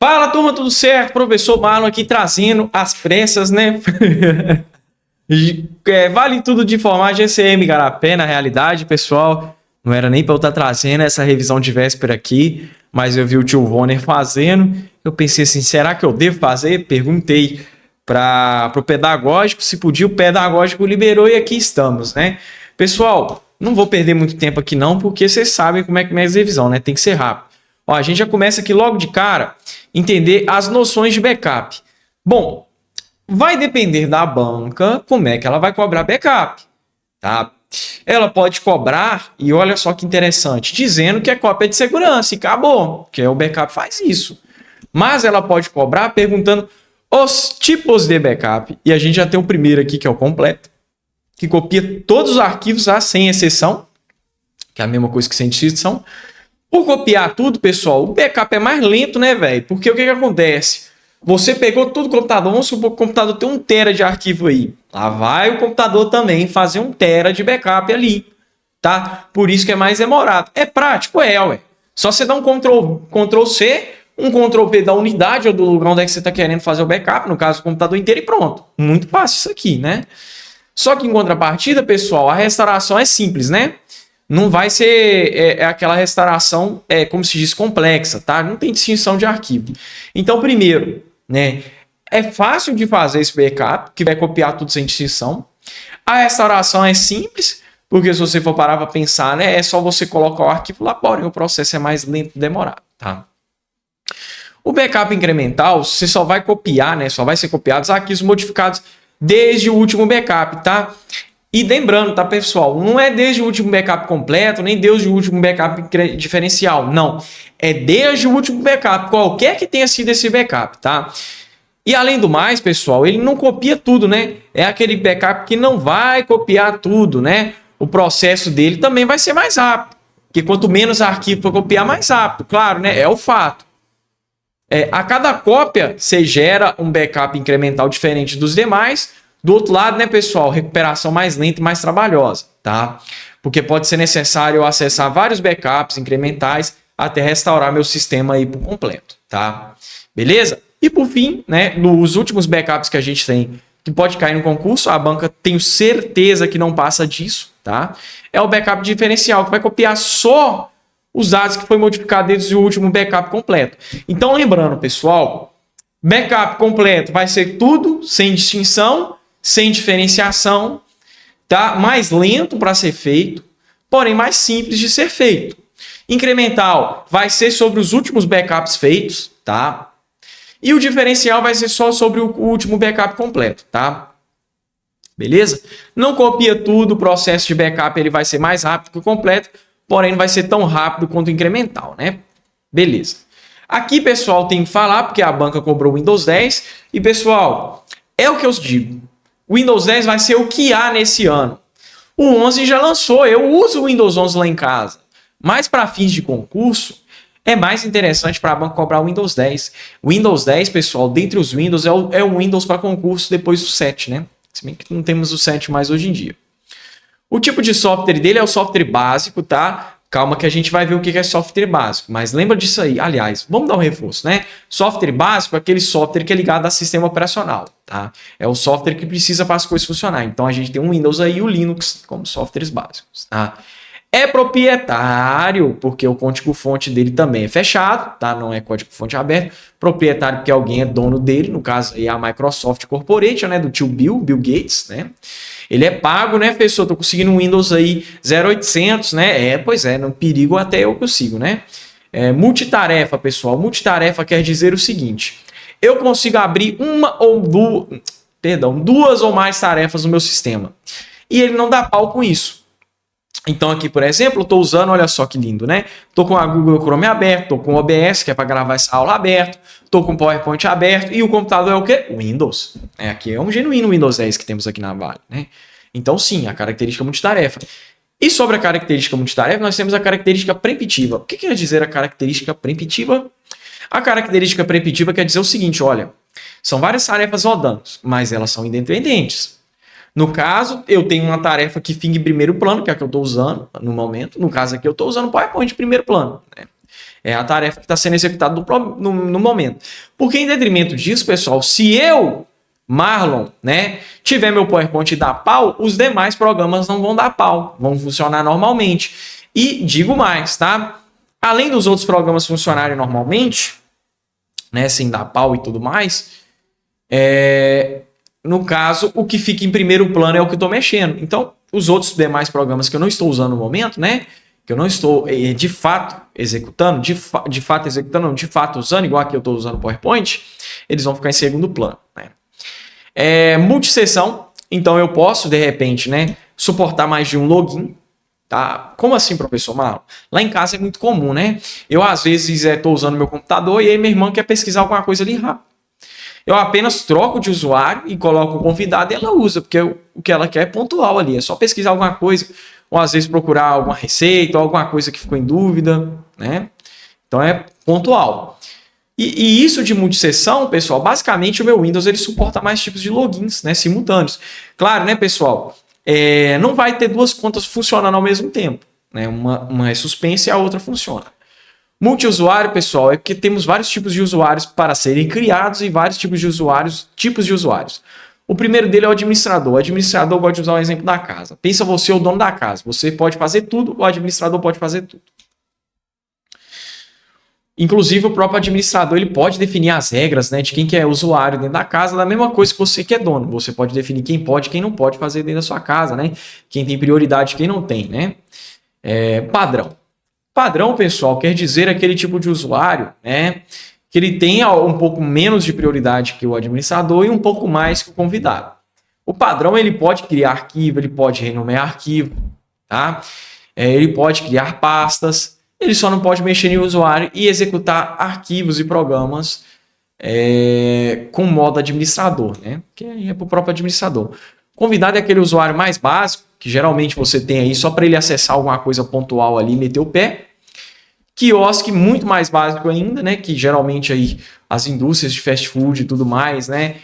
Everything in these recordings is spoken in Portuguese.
Fala, turma, tudo certo? Professor Marlon aqui trazendo as pressas, né? Vale tudo de formar GCM Igarapé, na realidade, pessoal. Não era nem para eu estar trazendo essa revisão de véspera aqui, mas eu vi o tio Vonner fazendo. Eu pensei assim, será que eu devo fazer? Perguntei para o pedagógico, se podia, o pedagógico liberou e aqui estamos, né? Pessoal, não vou perder muito tempo aqui não, porque vocês sabem como é que é a revisão, né? Tem que ser rápido. Ó, a gente já começa aqui logo de cara, entender as noções de backup. Bom, vai depender da banca como é que ela vai cobrar backup, tá? Ela pode cobrar, e olha só que interessante, dizendo que é cópia de segurança e acabou, que o backup faz isso. Mas ela pode cobrar perguntando os tipos de backup. E a gente já tem o primeiro aqui, que é o completo, que copia todos os arquivos, sem exceção, que é a mesma coisa que sem exceção. Por copiar tudo, pessoal, o backup é mais lento, né, velho? Porque o que acontece? Você pegou tudo o computador, vamos supor que o computador tem 1 tera de arquivo aí. Lá vai o computador também fazer 1 tera de backup ali, tá? Por isso que é mais demorado. É prático? Ué. Só você dá um Ctrl C, um Ctrl V da unidade ou do lugar onde é que você está querendo fazer o backup, no caso o computador inteiro, e pronto. Muito fácil isso aqui, né? Só que em contrapartida, pessoal, a restauração é simples, né? Não vai ser aquela restauração, como se diz, complexa, tá? Não tem distinção de arquivo. Então, primeiro, né, é fácil de fazer esse backup, que vai copiar tudo sem distinção. A restauração é simples, porque se você for parar para pensar, né, é só você colocar o arquivo lá, porém o processo é mais lento e demorado, tá? O backup incremental, você só vai copiar, né, só vai ser copiado os arquivos modificados desde o último backup, tá? E lembrando, tá, pessoal? Não é desde o último backup completo, nem desde o último backup diferencial. Não. É desde o último backup, qualquer que tenha sido esse backup, tá? E além do mais, pessoal, ele não copia tudo, né? É aquele backup que não vai copiar tudo, né? O processo dele também vai ser mais rápido. Porque quanto menos arquivo para copiar, mais rápido. Claro, né? É o fato. A cada cópia, você gera um backup incremental diferente dos demais. Do outro lado, né, pessoal, recuperação mais lenta e mais trabalhosa, tá? Porque pode ser necessário eu acessar vários backups incrementais até restaurar meu sistema aí por completo, tá? Beleza? E por fim, né, nos últimos backups que a gente tem, que pode cair no concurso, a banca tenho certeza que não passa disso, tá? É o backup diferencial, que vai copiar só os dados que foi modificado desde o último backup completo. Então, lembrando, pessoal, backup completo vai ser tudo sem distinção, sem diferenciação, tá? Mais lento para ser feito, porém mais simples de ser feito. Incremental vai ser sobre os últimos backups feitos, tá? E o diferencial vai ser só sobre o último backup completo, tá? Beleza? Não copia tudo, o processo de backup ele vai ser mais rápido que o completo, porém não vai ser tão rápido quanto o incremental, né? Beleza. Aqui, pessoal, tem que falar, porque a banca cobrou o Windows 10, e, pessoal, é o que eu digo. O Windows 10 vai ser o que há nesse ano. O 11 já lançou, eu uso o Windows 11 lá em casa. Mas para fins de concurso, é mais interessante para a banca cobrar o Windows 10. O Windows 10, pessoal, dentre os Windows, é o Windows para concurso depois do 7, né? Se bem que não temos o 7 mais hoje em dia. O tipo de software dele é o software básico, tá? Calma que a gente vai ver o que é software básico. Mas lembra disso aí. Aliás, vamos dar um reforço, né? Software básico é aquele software que é ligado a sistema operacional, tá? É o software que precisa para as coisas funcionarem. Então a gente tem o Windows aí e o Linux como softwares básicos, tá? É proprietário, porque o código-fonte dele também é fechado, tá? Não é código-fonte aberto. Proprietário porque alguém é dono dele, no caso aí é a Microsoft Corporation, né? Do tio Bill Gates, né? Ele é pago, né, pessoal? Tô conseguindo um Windows aí 0800, né? Pois é, no perigo até eu consigo, né? Multitarefa, pessoal. Multitarefa quer dizer o seguinte: eu consigo abrir duas ou mais tarefas no meu sistema. E ele não dá pau com isso. Então aqui, por exemplo, eu estou usando, olha só que lindo, né? Estou com a Google Chrome aberto, estou com o OBS, que é para gravar essa aula aberto, estou com o PowerPoint aberto e o computador é o quê? Windows. Aqui é um genuíno Windows 10 que temos aqui na Vale, né? Então sim, a característica multitarefa. E sobre a característica multitarefa, nós temos a característica preemptiva. O que quer dizer a característica preemptiva? A característica preemptiva quer dizer o seguinte, olha, são várias tarefas rodando, mas elas são independentes. No caso, eu tenho uma tarefa que fica em primeiro plano, que é a que eu estou usando no momento. No caso aqui, eu estou usando o PowerPoint em primeiro plano, né? É a tarefa que está sendo executada no momento. Porque em detrimento disso, pessoal, se eu, Marlon, né, tiver meu PowerPoint e dar pau, os demais programas não vão dar pau, vão funcionar normalmente. E digo mais, tá? Além dos outros programas funcionarem normalmente, né, sem dar pau e tudo mais, no caso, o que fica em primeiro plano é o que eu estou mexendo. Então, os outros demais programas que eu não estou usando no momento, né, que eu não estou de fato executando, de fato usando, igual aqui eu estou usando o PowerPoint, eles vão ficar em segundo plano, né? Multisseção, então eu posso, de repente, né, suportar mais de um login. Tá? Como assim, professor Marlon? Lá em casa é muito comum, né? Eu, às vezes, estou usando meu computador e aí minha irmã quer pesquisar alguma coisa ali rápido. Eu apenas troco de usuário e coloco o convidado e ela usa, porque o que ela quer é pontual ali, é só pesquisar alguma coisa, ou às vezes procurar alguma receita, ou alguma coisa que ficou em dúvida, né? Então é pontual. E isso de multisseção, pessoal, basicamente o meu Windows ele suporta mais tipos de logins, né, simultâneos. Claro, né, pessoal? Não vai ter duas contas funcionando ao mesmo tempo, né? Uma é suspensa e a outra funciona. Multiusuário, pessoal, é porque temos vários tipos de usuários para serem criados e vários tipos de usuários. O primeiro dele é o administrador. O administrador gosta de usar o exemplo da casa. Pensa você, o dono da casa. Você pode fazer tudo, o administrador pode fazer tudo. Inclusive, o próprio administrador ele pode definir as regras, né, de quem que é usuário dentro da casa, da mesma coisa que você que é dono. Você pode definir quem pode e quem não pode fazer dentro da sua casa, né? Quem tem prioridade e quem não tem, né? Padrão. Padrão, pessoal, quer dizer aquele tipo de usuário, né, que ele tenha um pouco menos de prioridade que o administrador e um pouco mais que o convidado. O padrão ele pode criar arquivo, ele pode renomear arquivo, tá? Ele pode criar pastas, ele só não pode mexer em usuário e executar arquivos e programas com modo administrador, né? Que é para o próprio administrador. Convidado é aquele usuário mais básico, que geralmente você tem aí só para ele acessar alguma coisa pontual ali e meter o pé. Quiosque, muito mais básico ainda, né? Que geralmente aí as indústrias de fast food e tudo mais, né?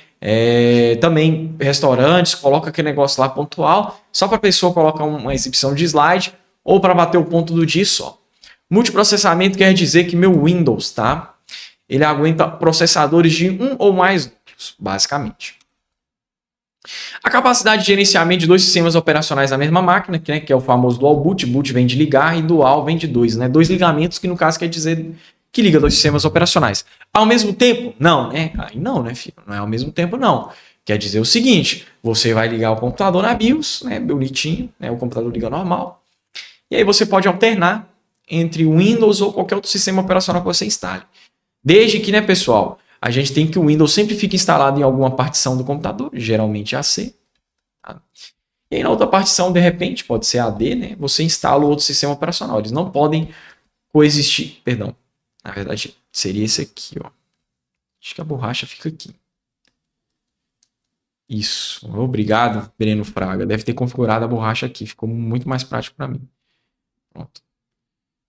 Também restaurantes, coloca aquele negócio lá pontual, só para a pessoa colocar uma exibição de slide ou para bater o ponto do dia só. Multiprocessamento quer dizer que meu Windows, tá? Ele aguenta processadores de um ou mais núcleos, basicamente. A capacidade de gerenciamento de dois sistemas operacionais na mesma máquina, que é o famoso dual boot. Boot vem de ligar e dual vem de dois, né? Dois ligamentos, que no caso quer dizer que liga dois sistemas operacionais. Ao mesmo tempo? Não, né? Aí não, né, filho? Não é ao mesmo tempo, não. Quer dizer o seguinte, você vai ligar o computador na BIOS, né? Bonitinho, né? O computador liga normal. E aí você pode alternar entre o Windows ou qualquer outro sistema operacional que você instale. Desde que, né, pessoal, a gente tem que o Windows sempre fique instalado em alguma partição do computador, geralmente AC. Tá? E aí na outra partição, de repente, pode ser AD, né? Você instala o outro sistema operacional. Eles não podem coexistir. Perdão. Na verdade, seria esse aqui, ó. Acho que a borracha fica aqui. Isso. Obrigado, Breno Fraga. Deve ter configurado a borracha aqui. Ficou muito mais prático para mim. Pronto.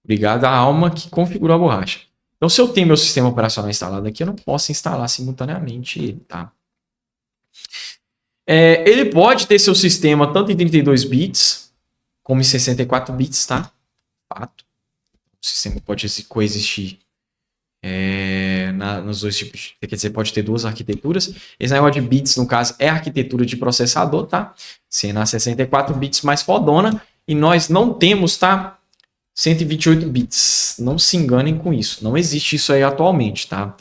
Obrigado à alma que configurou a borracha. Então, se eu tenho meu sistema operacional instalado aqui, eu não posso instalar simultaneamente ele, tá? Ele pode ter seu sistema tanto em 32 bits, como em 64 bits, tá? Fato. O sistema pode coexistir nos dois tipos. Quer dizer, pode ter duas arquiteturas. Esse negócio de bits, no caso, é a arquitetura de processador, tá? Sendo a 64 bits mais fodona. E nós não temos, tá? 128 bits. Não se enganem com isso. Não existe isso aí atualmente, tá?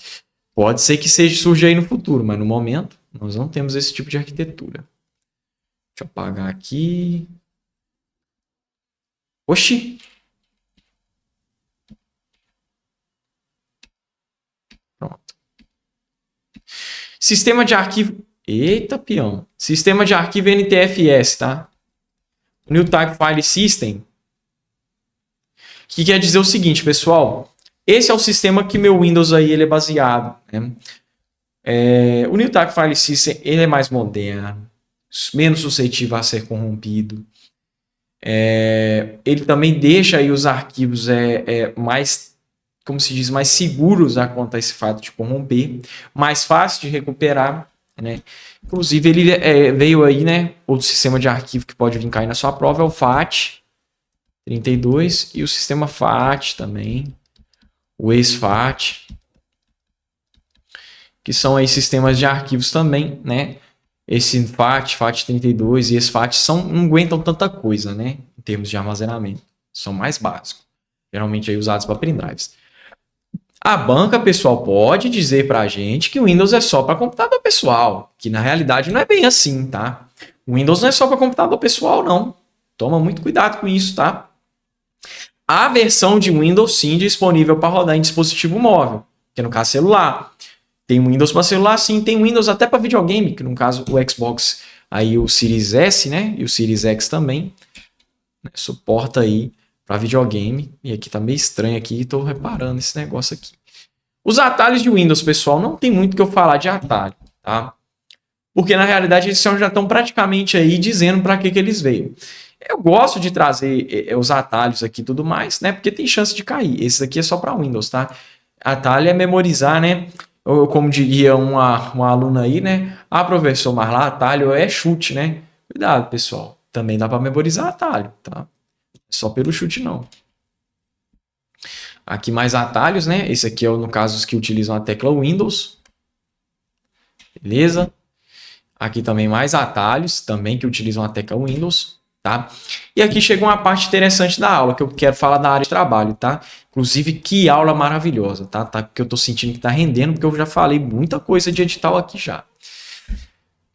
Pode ser que surja aí no futuro, mas no momento nós não temos esse tipo de arquitetura. Deixa eu apagar aqui. Oxi! Pronto. Sistema de arquivo... Eita, peão. Sistema de arquivo NTFS, tá? New Type File System. Que quer dizer o seguinte, pessoal. Esse é o sistema que meu Windows aí ele é baseado, né? O New Type File System ele é mais moderno, menos suscetível a ser corrompido. Ele também deixa aí os arquivos mais, como se diz, mais seguros quanto a esse fato de corromper, mais fácil de recuperar, né? Inclusive ele veio aí, né? Outro sistema de arquivo que pode vir cair na sua prova é o FAT32 e o sistema FAT também. o exFAT, que são aí sistemas de arquivos também, né? Esse FAT, FAT32 e exFAT não aguentam tanta coisa, né? Em termos de armazenamento. São mais básicos. Geralmente aí usados para pendrives. A banca, pessoal, pode dizer para a gente que o Windows é só para computador pessoal, que na realidade não é bem assim, tá? O Windows não é só para computador pessoal, não. Toma muito cuidado com isso, tá? A versão de Windows sim disponível para rodar em dispositivo móvel, que no caso celular. Tem Windows para celular, sim. Tem Windows até para videogame, que no caso o Xbox, aí o Series S, né? E o Series X também, né? Suporta aí para videogame. E aqui tá meio estranho aqui, tô reparando esse negócio aqui. Os atalhos de Windows, pessoal, não tem muito que eu falar de atalho, tá? Porque na realidade eles já estão praticamente aí dizendo para que eles veio. Eu gosto de trazer os atalhos aqui e tudo mais, né? Porque tem chance de cair. Esse aqui é só para Windows, tá? Atalho é memorizar, né? Ou como diria uma aluna aí, né? Ah, professor, mas lá atalho é chute, né? Cuidado, pessoal. Também dá para memorizar atalho, tá? Só pelo chute, não. Aqui mais atalhos, né? Esse aqui é, no caso, os que utilizam a tecla Windows. Beleza? Aqui também mais atalhos, também que utilizam a tecla Windows, tá? E aqui chega uma parte interessante da aula, que eu quero falar da área de trabalho, tá? Inclusive, que aula maravilhosa, tá? Porque eu tô sentindo que tá rendendo, porque eu já falei muita coisa de edital aqui já.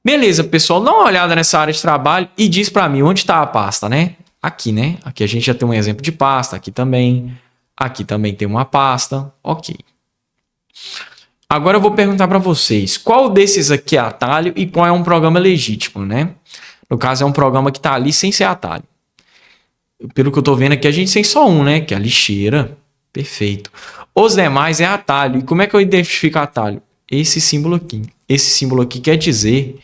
Beleza, pessoal, dá uma olhada nessa área de trabalho e diz para mim onde está a pasta, né? Aqui, né? Aqui a gente já tem um exemplo de pasta, aqui também. Aqui também tem uma pasta, ok. Agora eu vou perguntar para vocês, qual desses aqui é atalho e qual é um programa legítimo, né? No caso, é um programa que está ali sem ser atalho. Pelo que eu estou vendo aqui, a gente tem só um, né? Que é a lixeira. Perfeito. Os demais é atalho. E como é que eu identifico atalho? Esse símbolo aqui. Esse símbolo aqui quer dizer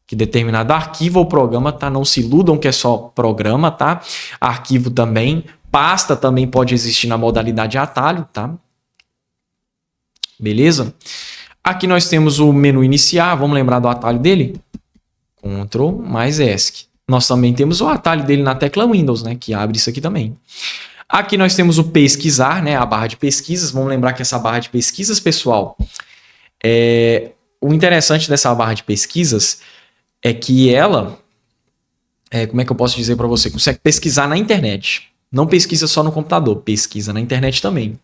que determinado arquivo ou programa, tá? Não se iludam que é só programa, tá? Arquivo também. Pasta também pode existir na modalidade atalho, tá? Beleza? Aqui nós temos o menu iniciar. Vamos lembrar do atalho dele? Ctrl mais ESC. Nós também temos o atalho dele na tecla Windows, né? Que abre isso aqui também. Aqui nós temos o pesquisar, né? A barra de pesquisas. Vamos lembrar que essa barra de pesquisas, pessoal, o interessante dessa barra de pesquisas é que ela, como é que eu posso dizer para você? Consegue pesquisar na internet. Não pesquisa só no computador, pesquisa na internet também.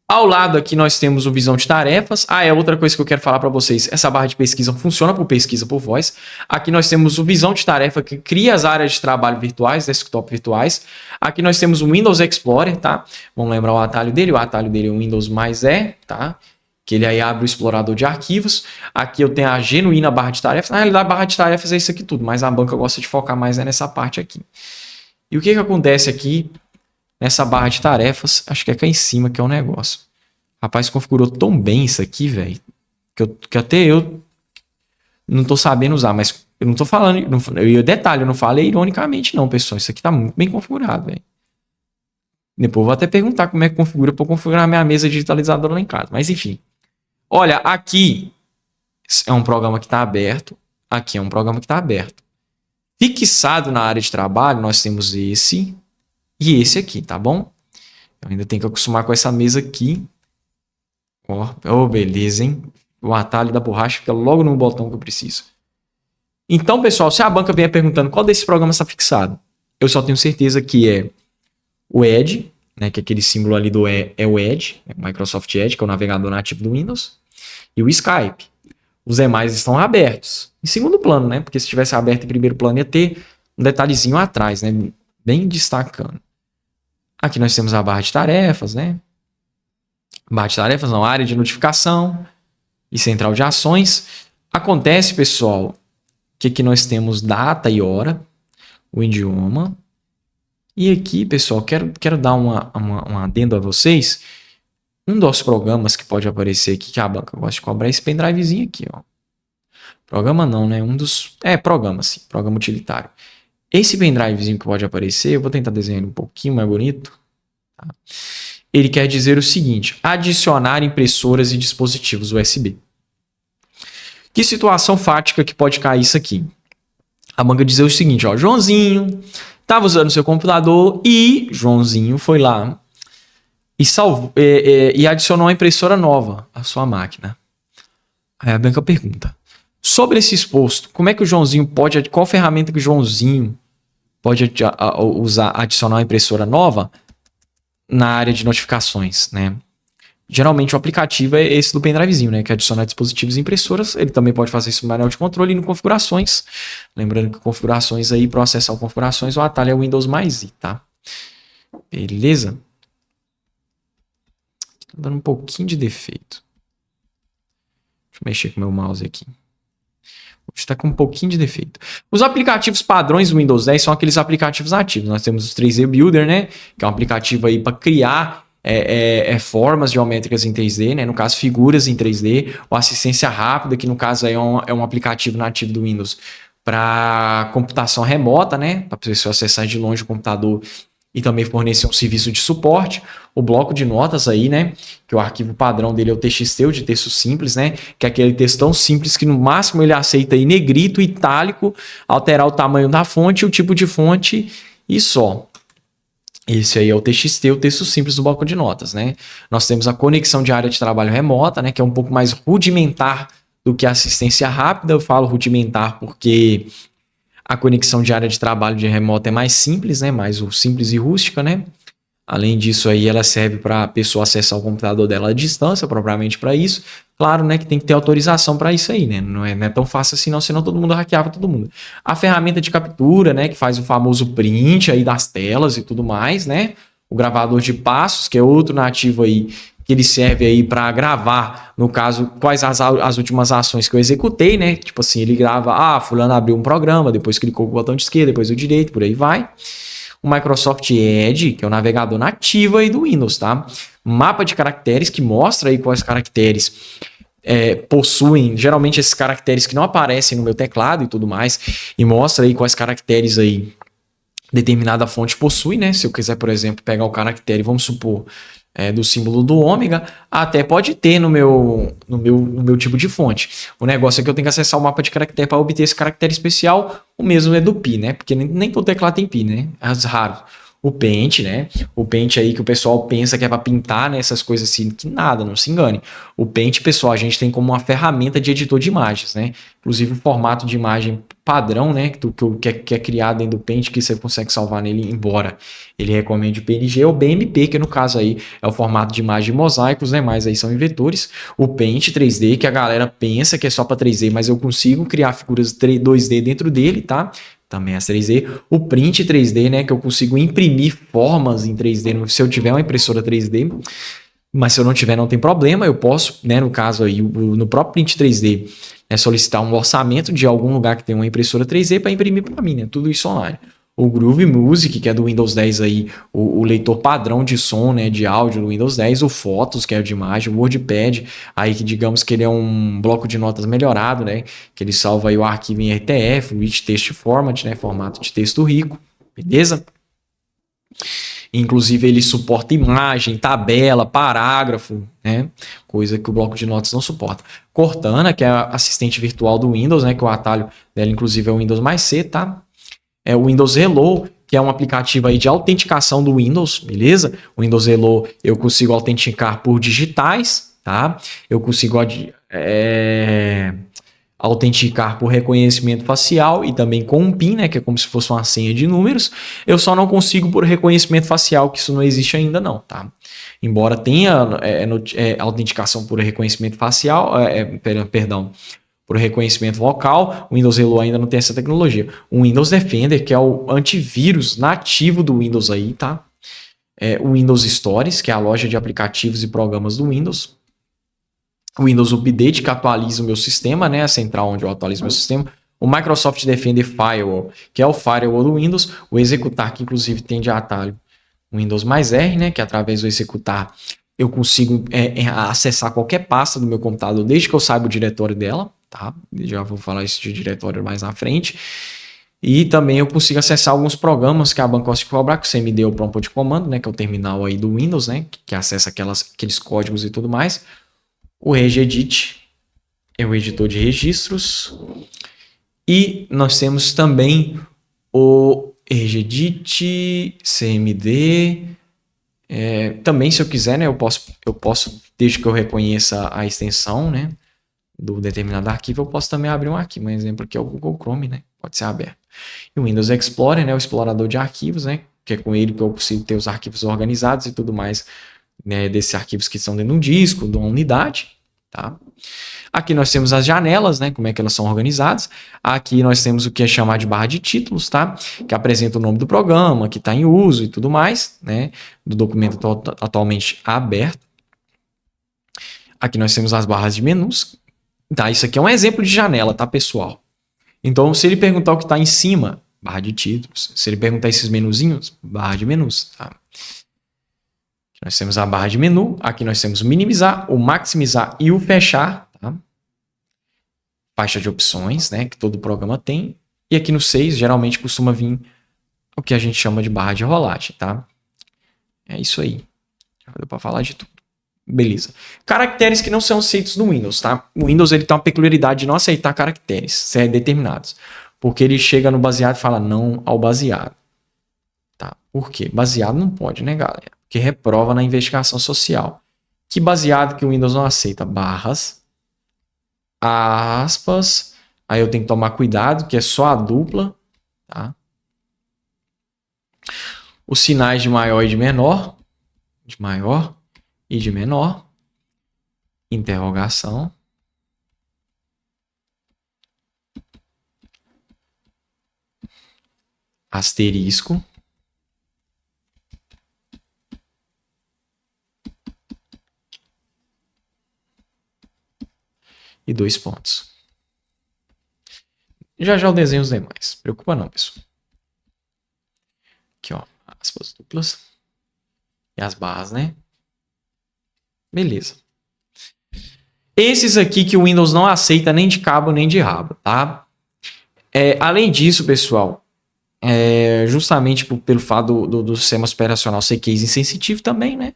Ao lado aqui nós temos o visão de tarefas. Outra coisa que eu quero falar para vocês. Essa barra de pesquisa funciona por pesquisa por voz. Aqui nós temos o visão de tarefa que cria as áreas de trabalho virtuais, desktop virtuais. Aqui nós temos o Windows Explorer, tá? Vamos lembrar o atalho dele. O atalho dele é o Windows mais tá? Que ele aí abre o explorador de arquivos. Aqui eu tenho a genuína barra de tarefas. Na realidade, a barra de tarefas é isso aqui tudo, mas a banca gosta de focar mais nessa parte aqui. E o que acontece aqui nessa barra de tarefas? Acho que é cá em cima que é o negócio. Rapaz, configurou tão bem isso aqui, velho, que até eu não tô sabendo usar, mas eu não tô falando, detalhe, eu não falei ironicamente não, pessoal. Isso aqui tá muito bem configurado, velho. Depois eu vou até perguntar como é que configura para configurar minha mesa digitalizadora lá em casa, mas enfim. Olha, aqui é um programa que está aberto. Aqui é um programa que está aberto. Fixado na área de trabalho, nós temos esse e esse aqui, tá bom? Eu ainda tenho que acostumar com essa mesa aqui. Oh, beleza, hein? O atalho da borracha fica logo no botão que eu preciso. Então, pessoal, se a banca vier perguntando qual desses programas está fixado, eu só tenho certeza que é o Edge, né? Que aquele símbolo ali do é o Edge, o Microsoft Edge, que é o navegador nativo do Windows. E o Skype. Os demais estão abertos. Em segundo plano, né? Porque se tivesse aberto em primeiro plano ia ter um detalhezinho atrás, né? Bem destacando. Aqui nós temos a barra de tarefas, né? Barra de tarefas, não, área de notificação e central de ações. Acontece, pessoal, que aqui nós temos data e hora, o idioma. E aqui, pessoal, quero dar um adendo a vocês. Um dos programas que pode aparecer aqui, que a banca gosta de cobrar, é esse pendrivezinho aqui, ó. Programa não, né? Programa, sim. Programa utilitário. Esse pendrivezinho que pode aparecer, eu vou tentar desenhar ele um pouquinho mais bonito. Tá? Ele quer dizer o seguinte: adicionar impressoras e dispositivos USB. Que situação fática que pode cair isso aqui? A banca dizer o seguinte, ó, Joãozinho estava usando seu computador e Joãozinho foi lá e adicionou uma impressora nova à sua máquina. Aí a Bianca pergunta: sobre esse exposto, como é que o Joãozinho pode... Qual ferramenta que o Joãozinho pode adicionar uma impressora nova na área de notificações, né? Geralmente o aplicativo é esse do pendrivezinho, né? Que adiciona dispositivos e impressoras. Ele também pode fazer isso no painel de controle e no configurações. Lembrando que configurações aí, para acessar o configurações, o atalho é o Windows mais I, tá? Beleza? Tô dando um pouquinho de defeito. Deixa eu mexer com o meu mouse aqui. Está com um pouquinho de defeito. Os aplicativos padrões do Windows 10 são aqueles aplicativos ativos. Nós temos o 3D Builder, né? Que é um aplicativo aí para criar formas geométricas em 3D, né? No caso, figuras em 3D. O Assistência Rápida, que no caso aí é um aplicativo nativo do Windows para computação remota, né? Para a pessoa acessar de longe o computador e também fornecer um serviço de suporte. O bloco de notas aí, né? Que o arquivo padrão dele é o TXT, o de texto simples, né? Que é aquele texto tão simples que no máximo ele aceita aí negrito, itálico, alterar o tamanho da fonte, o tipo de fonte e só. Esse aí é o TXT, o texto simples do bloco de notas, né? Nós temos a conexão de área de trabalho remota, né? Que é um pouco mais rudimentar do que a assistência rápida. Eu falo rudimentar porque a conexão de área de trabalho de remoto é mais simples, né? Mais simples e rústica, né? Além disso aí, ela serve para a pessoa acessar o computador dela à distância, propriamente para isso. Claro, né, que tem que ter autorização para isso aí, né? Não é tão fácil assim, não, senão todo mundo hackeava todo mundo. A ferramenta de captura, né, que faz o famoso print aí das telas e tudo mais, né? O gravador de passos, que é outro nativo aí, que ele serve aí para gravar, no caso, quais as últimas ações que eu executei, né? Tipo assim, ele grava, fulano abriu um programa, depois clicou com o botão de esquerda, depois o direito, por aí vai. O Microsoft Edge, que é o navegador nativo aí do Windows, tá? Mapa de caracteres que mostra aí quais caracteres possuem, geralmente esses caracteres que não aparecem no meu teclado e tudo mais, e mostra aí quais caracteres aí determinada fonte possui, né? Se eu quiser, por exemplo, pegar o caractere, vamos supor, do símbolo do ômega, até pode ter no meu tipo de fonte. O negócio é que eu tenho que acessar o mapa de caractere para obter esse caractere especial. O mesmo é do pi, né? Porque nem todo teclado tem pi, né? É raro. O Paint, né? O Paint aí que o pessoal pensa que é para pintar, né? Essas coisas assim, que nada, não se engane. O Paint, pessoal, a gente tem como uma ferramenta de editor de imagens, né? Inclusive o formato de imagem padrão, né? Que é criado dentro do Paint, que você consegue salvar nele, embora ele recomende o PNG ou BMP, que no caso aí é o formato de imagem de mosaico, os demais aí são em vetores. O Paint 3D, que a galera pensa que é só para 3D, mas eu consigo criar figuras 2D dentro dele, tá? Também as 3D. O Print 3D, né? Que eu consigo imprimir formas em 3D se eu tiver uma impressora 3D. Mas se eu não tiver, não tem problema. Eu posso, né? No caso aí, no próprio Print 3D, solicitar um orçamento de algum lugar que tem uma impressora 3D para imprimir para mim, né? Tudo isso online. O Groove Music, que é do Windows 10 aí, o leitor padrão de som, né, de áudio do Windows 10, o Photos, que é o de imagem, o WordPad, aí que digamos que ele é um bloco de notas melhorado, né, que ele salva aí o arquivo em RTF, Rich Text Format, né, formato de texto rico, beleza? Inclusive ele suporta imagem, tabela, parágrafo, né? Coisa que o bloco de notas não suporta. Cortana, que é a assistente virtual do Windows, né? Que o atalho dela, inclusive, é o Windows mais C, tá? É o Windows Hello, que é um aplicativo aí de autenticação do Windows, beleza? O Windows Hello eu consigo autenticar por digitais, tá? Eu consigo autenticar por reconhecimento facial e também com um PIN, né, que é como se fosse uma senha de números. Eu só não consigo por reconhecimento facial, que isso não existe ainda não, tá? Embora tenha autenticação por reconhecimento facial, por reconhecimento vocal, o Windows Hello ainda não tem essa tecnologia. O Windows Defender, que é o antivírus nativo do Windows aí, tá? O Windows Stories, que é a loja de aplicativos e programas do Windows. O Windows Update, que atualiza o meu sistema, né? A central onde eu atualizo o meu sistema. O Microsoft Defender Firewall, que é o firewall do Windows. O executar, que inclusive tem de atalho o Windows mais R, né? Que através do executar eu consigo acessar qualquer pasta do meu computador, desde que eu saiba o diretório dela, tá? Já vou falar isso de diretório mais na frente. E também eu consigo acessar alguns programas que a Bancost cobra, que você me deu o prompt de comando, né? Que é o terminal aí do Windows, né? Que acessa aqueles códigos e tudo mais. O Regedit é o editor de registros. E nós temos também o Regedit, CMD, Também, se eu quiser, né, eu posso, desde que eu reconheça a extensão, né, do determinado arquivo, eu posso também abrir um arquivo. Um exemplo aqui é o Google Chrome, né, pode ser aberto. E o Windows Explorer, né, o explorador de arquivos, né, que é com ele que eu consigo ter os arquivos organizados e tudo mais, né, desses arquivos que estão dentro de um disco, de uma unidade, tá? Aqui nós temos as janelas, né? Como é que elas são organizadas. Aqui nós temos o que é chamado de barra de títulos, tá? Que apresenta o nome do programa, que está em uso e tudo mais, né? Do documento atualmente aberto. Aqui nós temos as barras de menus. Tá? Isso aqui é um exemplo de janela, tá, pessoal? Então, se ele perguntar o que está em cima, barra de títulos. Se ele perguntar esses menuzinhos, barra de menus, tá? Aqui nós temos a barra de menu. Aqui nós temos o minimizar, o maximizar e o fechar, tá? Faixa de opções, né, que todo programa tem. E aqui no 6, geralmente costuma vir o que a gente chama de barra de rolagem, tá? É isso aí. Já deu para falar de tudo. Beleza. Caracteres que não são aceitos no Windows, tá? O Windows ele tem uma peculiaridade de não aceitar caracteres determinados. Porque ele chega no baseado e fala não ao baseado. Tá? Por quê? Baseado não pode, né, galera? Porque reprova na investigação social. Que baseado que o Windows não aceita? Barras, aspas, aí eu tenho que tomar cuidado, que é só a dupla, tá? Os sinais de maior e de menor, de maior e de menor, interrogação, asterisco, e 2 pontos. Já eu desenho os demais. Preocupa não, pessoal. Aqui, ó, aspas duplas. E as barras, né? Beleza. Esses aqui que o Windows não aceita nem de cabo nem de rabo, tá? Além disso, pessoal, justamente pelo fato do sistema operacional ser case insensitivo também, né?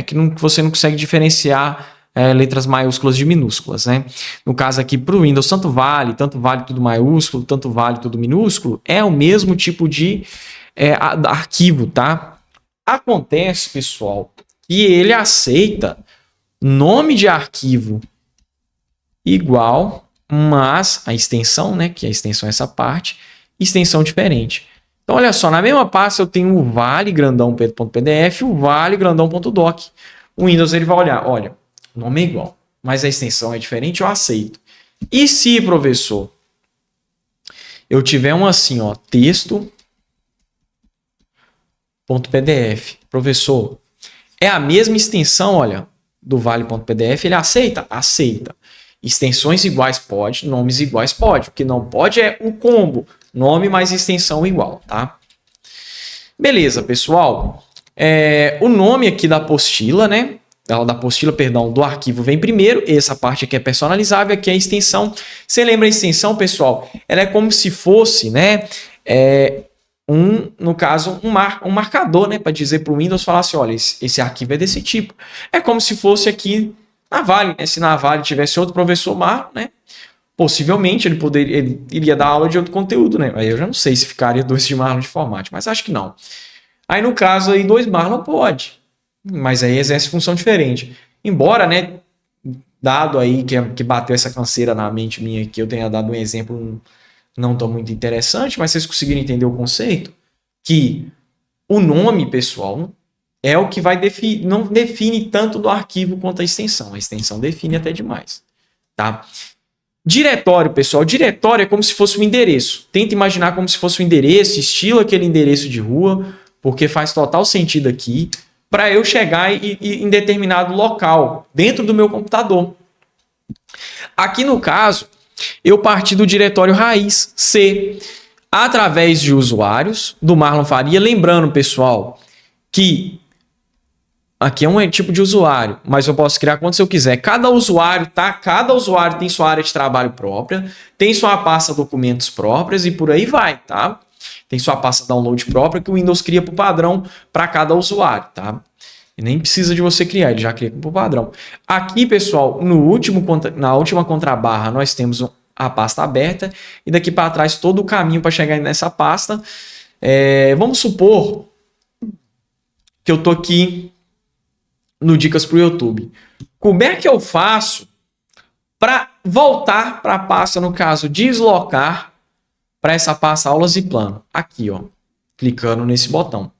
Que você não consegue diferenciar letras maiúsculas de minúsculas, né? No caso aqui, para o Windows, tanto vale tudo maiúsculo, tanto vale tudo minúsculo, é o mesmo tipo de arquivo, tá? Acontece, pessoal, que ele aceita nome de arquivo igual, mas a extensão, né? Que a extensão é essa parte, extensão diferente. Então, olha só, na mesma pasta eu tenho o vale grandão.pdf e o vale grandão.doc. O Windows ele vai olhar, olha, o nome é igual, mas a extensão é diferente, eu aceito. E se, professor, eu tiver um assim, ó, texto.pdf, professor, é a mesma extensão, olha, do vale.pdf, ele aceita? Aceita. Extensões iguais pode, nomes iguais pode. O que não pode é o combo, nome mais extensão igual, tá? Beleza, pessoal. O nome aqui da apostila, né? Do arquivo vem primeiro. Essa parte aqui é personalizável, aqui é a extensão. Você lembra a extensão, pessoal? Ela é como se fosse, né? No caso, um marcador, né? Para dizer para o Windows falar assim, olha, esse arquivo é desse tipo. É como se fosse aqui na Vale, né? Se na Vale tivesse outro professor Marlon, né? Possivelmente ele iria dar aula de outro conteúdo, né? Aí eu já não sei se ficaria 2 de Marlon de informática, mas acho que não. Aí no caso aí 2 Marlon pode, mas aí exerce função diferente. Embora, né, dado aí que bateu essa canseira na mente minha aqui, eu tenha dado um exemplo não tão muito interessante, mas vocês conseguiram entender o conceito? Que o nome, pessoal, é o que vai não define tanto do arquivo quanto a extensão. A extensão define até demais, tá? Diretório, pessoal. Diretório é como se fosse um endereço. Tenta imaginar como se fosse um endereço, estilo aquele endereço de rua, porque faz total sentido aqui, para eu chegar em determinado local, dentro do meu computador. Aqui no caso, eu parti do diretório raiz C, através de usuários do Marlon Faria. Lembrando, pessoal, que aqui é um tipo de usuário, mas eu posso criar quantos eu quiser. Cada usuário, tá? Cada usuário tem sua área de trabalho própria, tem sua pasta documentos próprias e por aí vai, tá? Tem sua pasta download própria que o Windows cria por padrão para cada usuário, tá? E nem precisa de você criar, ele já cria por padrão. Aqui, pessoal, na última contrabarra, nós temos a pasta aberta e daqui para trás todo o caminho para chegar nessa pasta. Vamos supor que eu tô aqui no Dicas pro YouTube. Como é que eu faço para voltar para a pasta, no caso, deslocar para essa pasta aulas e plano? Aqui, ó, clicando nesse botão.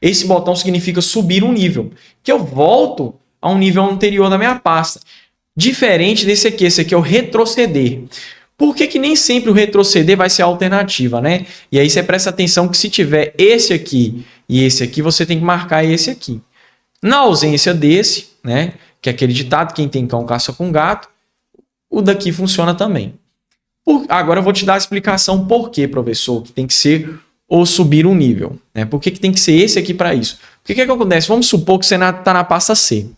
Esse botão significa subir um nível, que eu volto a um nível anterior da minha pasta. Diferente desse aqui, esse aqui é o retroceder. Por que que nem sempre o retroceder vai ser a alternativa, né? E aí você presta atenção que se tiver esse aqui e esse aqui, você tem que marcar esse aqui. Na ausência desse, né, que é aquele ditado, quem tem cão caça com gato, o daqui funciona também. Agora eu vou te dar a explicação por que, professor, que tem que ser ou subir um nível. Né? Por que tem que ser esse aqui para isso? Porque o que acontece? Vamos supor que você está na pasta C.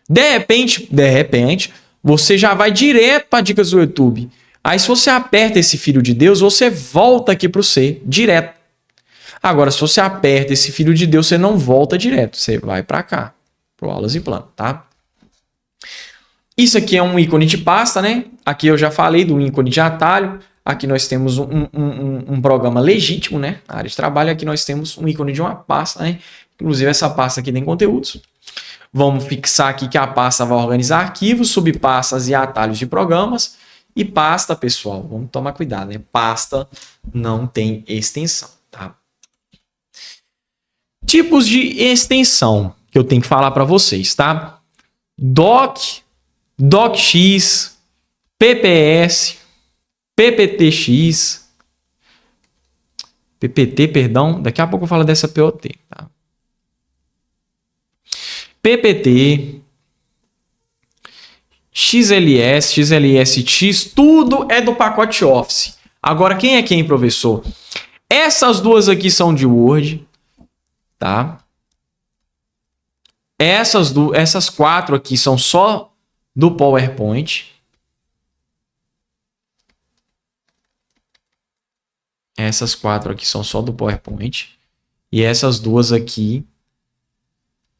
De repente, você já vai direto para Dicas do YouTube. Aí se você aperta esse Filho de Deus, você volta aqui para o C, direto. Agora, se você aperta esse Filho de Deus, você não volta direto. Você vai para cá, para Aulas e Plano, tá? Isso aqui é um ícone de pasta, né? Aqui eu já falei do ícone de atalho. Aqui nós temos um programa legítimo, né? Na área de trabalho, aqui nós temos um ícone de uma pasta, né? Inclusive essa pasta aqui tem conteúdos. Vamos fixar aqui que a pasta vai organizar arquivos, subpastas e atalhos de programas. E pasta, pessoal, vamos tomar cuidado, né? Pasta não tem extensão, tá? Tipos de extensão que eu tenho que falar para vocês, tá? DocX, PPS, PPTX, PPT, perdão, daqui a pouco eu falo dessa POT, tá? PPT, XLS, XLSX, tudo é do pacote Office. Agora, quem é quem, professor? Essas duas aqui são de Word, tá? Essas quatro aqui são só do PowerPoint. Essas quatro aqui são só do PowerPoint. E essas duas aqui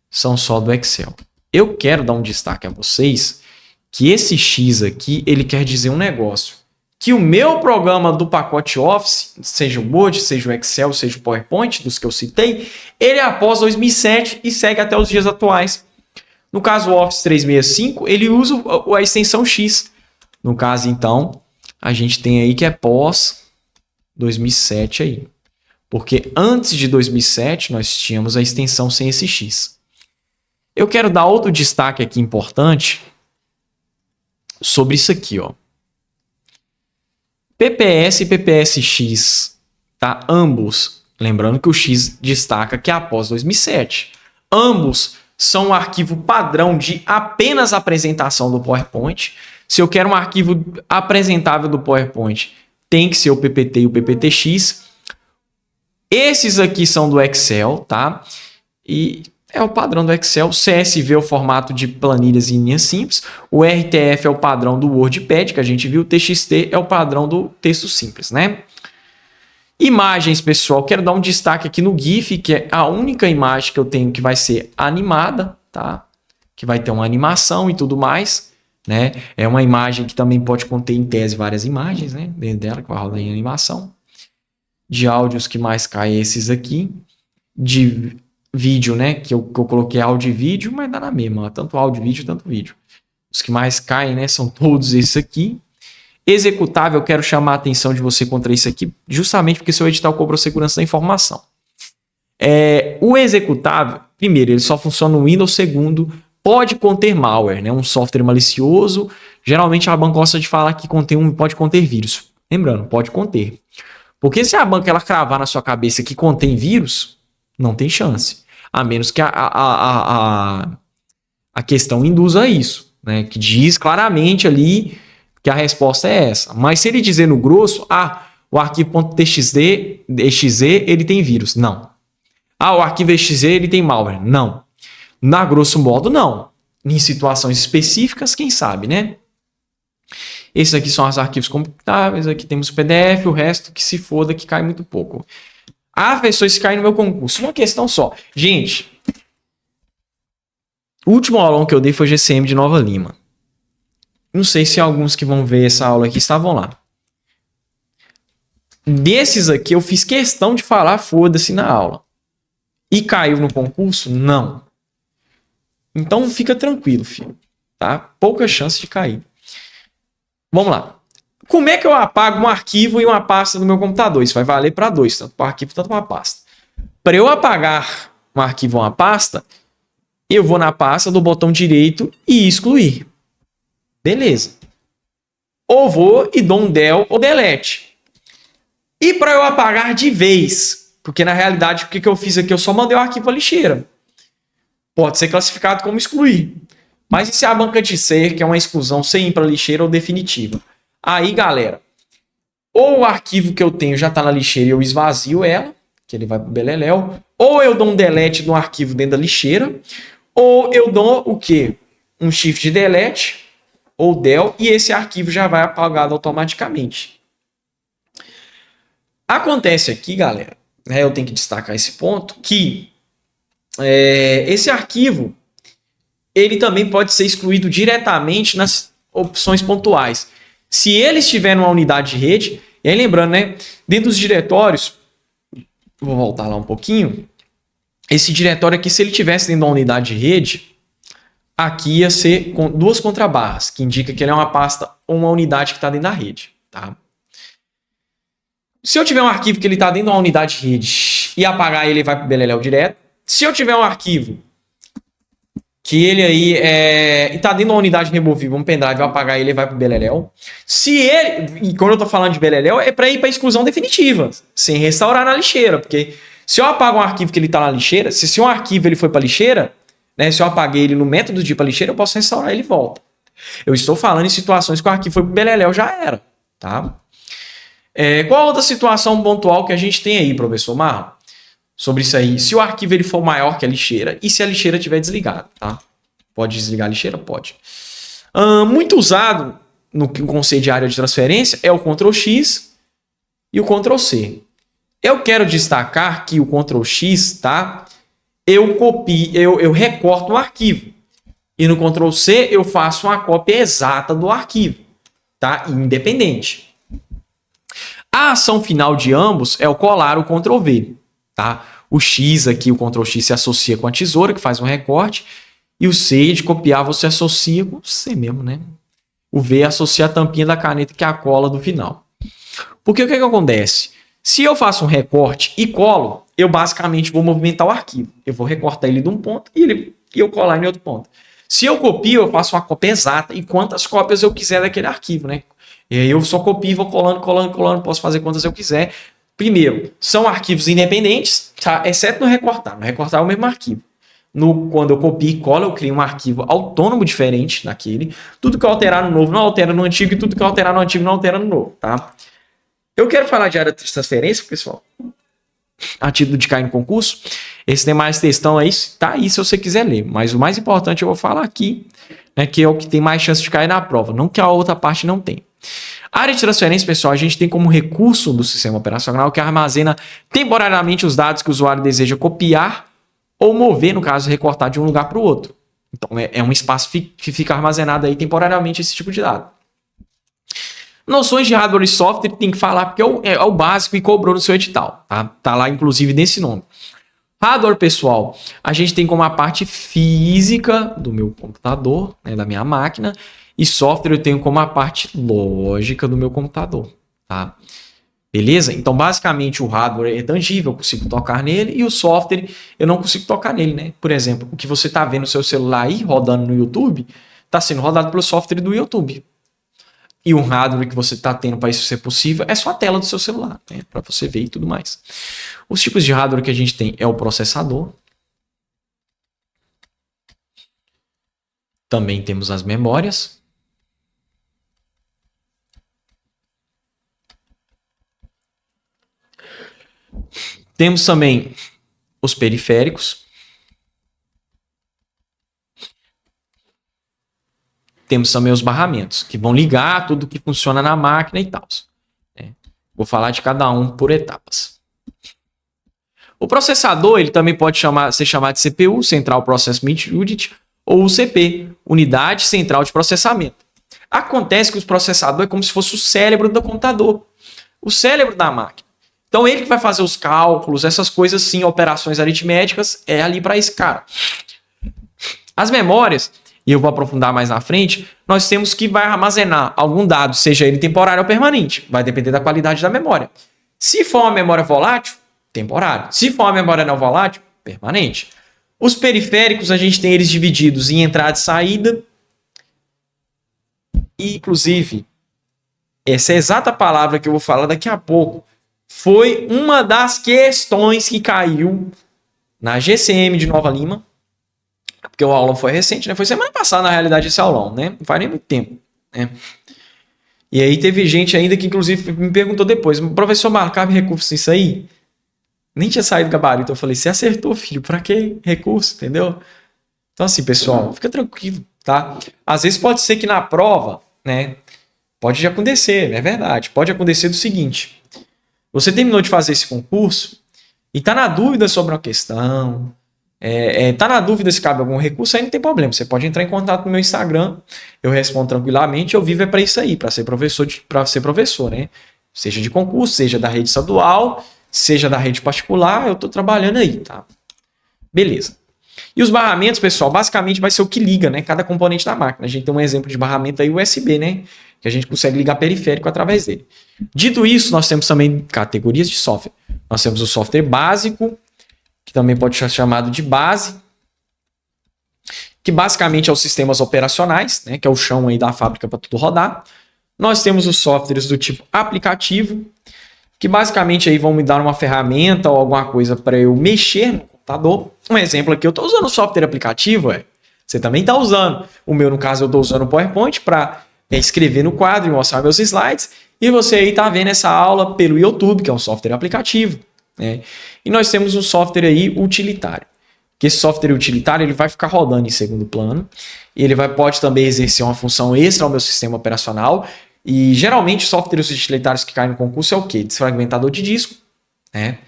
são só do Excel. Eu quero dar um destaque a vocês que esse X aqui, ele quer dizer um negócio. Que o meu programa do pacote Office, seja o Word, seja o Excel, seja o PowerPoint, dos que eu citei, ele é após 2007 e segue até os dias atuais. No caso, o Office 365, ele usa a extensão X. No caso, então, a gente tem aí que é pós 2007 aí. Porque antes de 2007, nós tínhamos a extensão sem esse X. Eu quero dar outro destaque aqui importante sobre isso aqui, ó. PPS e PPSX, tá? Ambos, lembrando que o X destaca que é após 2007. Ambos são um arquivo padrão de apenas apresentação do PowerPoint. Se eu quero um arquivo apresentável do PowerPoint, tem que ser o PPT e o PPTX. Esses aqui são do Excel, tá? E é o padrão do Excel. CSV é o formato de planilhas em linhas simples. O RTF é o padrão do WordPad, que a gente viu. O TXT é o padrão do texto simples, né? Imagens, pessoal. Quero dar um destaque aqui no GIF, que é a única imagem que eu tenho que vai ser animada, tá? Que vai ter uma animação e tudo mais, né? É uma imagem que também pode conter, em tese, várias imagens, né? Dentro dela, que vai rodar em animação. De áudios que mais caem esses aqui. De vídeo, né? Que eu coloquei áudio e vídeo, mas dá na mesma. Tanto áudio e vídeo, tanto vídeo. Os que mais caem, né? São todos esses aqui. Executável, eu quero chamar a atenção de você contra isso aqui, justamente porque seu edital cobrou segurança da informação. O executável, primeiro, ele só funciona no Windows. Segundo, pode conter malware, né? Um software malicioso. Geralmente a banca gosta de falar que pode conter vírus. Lembrando, pode conter. Porque se a banca ela cravar na sua cabeça que contém vírus, não tem chance. A menos que a questão induza isso, né? Que diz claramente ali que a resposta é essa. Mas se ele dizer no grosso, o arquivo .txz ele tem vírus. Não. O arquivo .exe ele tem malware. Não. Na grosso modo, não. Em situações específicas, quem sabe, né? Esses aqui são os arquivos computáveis. Aqui temos o PDF, o resto que se foda, que cai muito pouco. Pessoas que caem no meu concurso. Uma questão só. Gente, o último aulão que eu dei foi GCM de Nova Lima. Não sei se alguns que vão ver essa aula aqui estavam lá. Desses aqui eu fiz questão de falar foda-se na aula. e caiu no concurso? Não. Então fica tranquilo, filho. Tá? Pouca chance de cair. Vamos lá. Como é que eu apago um arquivo e uma pasta do meu computador? Isso vai valer para dois, tanto para o arquivo quanto para a pasta. Para eu apagar um arquivo ou uma pasta, eu vou na pasta do botão direito e excluir. Beleza. Ou vou e dou um del ou delete. E para eu apagar de vez, porque na realidade o que eu fiz aqui? Eu só mandei o arquivo à lixeira. Pode ser classificado como excluir. Mas e se a banca disser que é uma exclusão sem ir para a lixeira ou definitiva? Aí, galera, ou o arquivo que eu tenho já está na lixeira e eu esvazio ela, que ele vai para o beleléu, ou eu dou um delete no arquivo dentro da lixeira, ou eu dou o quê? Um shift delete ou del e esse arquivo já vai apagado automaticamente. Acontece aqui, galera, eu tenho que destacar esse ponto, que esse arquivo ele também pode ser excluído diretamente nas opções pontuais. Se ele estiver numa unidade de rede, e aí lembrando, né, dentro dos diretórios, vou voltar lá um pouquinho, esse diretório aqui, se ele tivesse dentro de uma unidade de rede, aqui ia ser com duas contrabarras, que indica que ele é uma pasta ou uma unidade que está dentro da rede. Tá? Se eu tiver um arquivo que ele está dentro de uma unidade de rede e apagar ele vai para o beleléu direto, se eu tiver um arquivo que ele aí está dentro de uma unidade removível, um pendrive, eu apagar ele vai para o beleléu. Se ele, e quando eu estou falando de beleléu, é para ir para exclusão definitiva, sem restaurar na lixeira, porque se eu apago um arquivo que ele está na lixeira, se um arquivo ele foi para a lixeira, né, se eu apaguei ele no método de ir para a lixeira, eu posso restaurar ele e volta. Eu estou falando em situações que o arquivo foi para o beleléu, já era. Tá? Qual outra situação pontual que a gente tem aí, professor Marlon? Sobre isso aí, se o arquivo ele for maior que a lixeira e se a lixeira estiver desligada, tá? Pode desligar a lixeira? Pode. Muito usado no conceito de área de transferência é o Ctrl+X e o Ctrl+C. Eu quero destacar que o Ctrl+X, tá? Eu recorto o arquivo e no Ctrl+C eu faço uma cópia exata do arquivo, tá? Independente. A ação final de ambos é o colar o Ctrl+V. Tá? O X aqui, o Ctrl+X se associa com a tesoura, que faz um recorte, e o C de copiar você associa com o C mesmo, né? O V associa a tampinha da caneta, que é a cola do final. Porque o que acontece? Se eu faço um recorte e colo, eu basicamente vou movimentar o arquivo. Eu vou recortar ele de um ponto e eu colar em outro ponto. Se eu copio, eu faço uma cópia exata e quantas cópias eu quiser daquele arquivo, né? E aí eu só copio e vou colando, posso fazer quantas eu quiser. Primeiro, são arquivos independentes, tá? Exceto no recortar. No recortar é o mesmo arquivo. Quando eu copio e colo, eu crio um arquivo autônomo diferente naquele. Tudo que eu alterar no novo não altera no antigo e tudo que eu alterar no antigo não altera no novo, tá? Eu quero falar de área de transferência, pessoal. A título de cair no concurso. Esse tem mais textão aí, tá aí se você quiser ler. Mas o mais importante eu vou falar aqui, né, que é o que tem mais chance de cair na prova. Não que a outra parte não tem. A área de transferência, pessoal, a gente tem como recurso do sistema operacional que armazena temporariamente os dados que o usuário deseja copiar ou mover, no caso, recortar de um lugar para o outro. Então, é um espaço que fica armazenado aí temporariamente esse tipo de dado. Noções de hardware e software tem que falar porque é o básico e cobrou no seu edital. Tá lá, inclusive, nesse nome. Hardware, pessoal, a gente tem como a parte física do meu computador, né, da minha máquina, e software eu tenho como a parte lógica do meu computador, tá? Beleza? Então, basicamente, o hardware é tangível, eu consigo tocar nele, e o software eu não consigo tocar nele, né? Por exemplo, o que você está vendo no seu celular aí, rodando no YouTube, está sendo rodado pelo software do YouTube. E o hardware que você está tendo para isso ser possível é só a tela do seu celular, né? Para você ver e tudo mais. Os tipos de hardware que a gente tem é o processador. Também temos as memórias. Temos também os periféricos. Temos também os barramentos, que vão ligar tudo que funciona na máquina e tal. Vou falar de cada um por etapas. O processador ele também pode ser chamado de CPU, Central Processing Unit, ou UCP, Unidade Central de Processamento. Acontece que o processador é como se fosse o cérebro do computador, o cérebro da máquina. Então ele que vai fazer os cálculos, essas coisas sim, operações aritméticas, é ali para esse cara. As memórias, e eu vou aprofundar mais na frente, nós temos que vai armazenar algum dado, seja ele temporário ou permanente. Vai depender da qualidade da memória. Se for uma memória volátil, temporário. Se for uma memória não volátil, permanente. Os periféricos, a gente tem eles divididos em entrada e saída. E, inclusive, essa exata palavra que eu vou falar daqui a pouco foi uma das questões que caiu na GCM de Nova Lima. Porque o aulão foi recente, né? Foi semana passada, na realidade, esse aulão, né? Não faz nem muito tempo, né? E aí teve gente ainda que, inclusive, me perguntou depois, professor Marco, cabe recurso nisso aí? Nem tinha saído do gabarito. Eu falei, você acertou, filho, pra que recurso, entendeu? Então, assim, pessoal, fica tranquilo, tá? Às vezes pode ser que na prova, né? Pode acontecer, é verdade. Pode acontecer do seguinte, você terminou de fazer esse concurso e tá na dúvida sobre uma questão, tá na dúvida se cabe algum recurso, aí não tem problema. Você pode entrar em contato no meu Instagram, eu respondo tranquilamente, eu vivo é para isso aí, para ser professor, né? Seja de concurso, seja da rede estadual, seja da rede particular, eu tô trabalhando aí, tá? Beleza. E os barramentos, pessoal, basicamente vai ser o que liga, né? Cada componente da máquina. A gente tem um exemplo de barramento aí USB, né? Que a gente consegue ligar periférico através dele. Dito isso, nós temos também categorias de software. Nós temos o software básico, que também pode ser chamado de base, que basicamente é os sistemas operacionais, né, que é o chão aí da fábrica para tudo rodar. Nós temos os softwares do tipo aplicativo, que basicamente aí vão me dar uma ferramenta ou alguma coisa para eu mexer no computador. Um exemplo aqui, eu estou usando o software aplicativo, você também está usando. O meu, no caso, eu estou usando o PowerPoint para escrever no quadro e mostrar meus slides, e você aí está vendo essa aula pelo YouTube, que é um software aplicativo. E nós temos um software aí utilitário, que esse software utilitário ele vai ficar rodando em segundo plano, ele pode também exercer uma função extra ao meu sistema operacional, e geralmente softwares utilitários que caem no concurso é o quê? Desfragmentador de disco, né?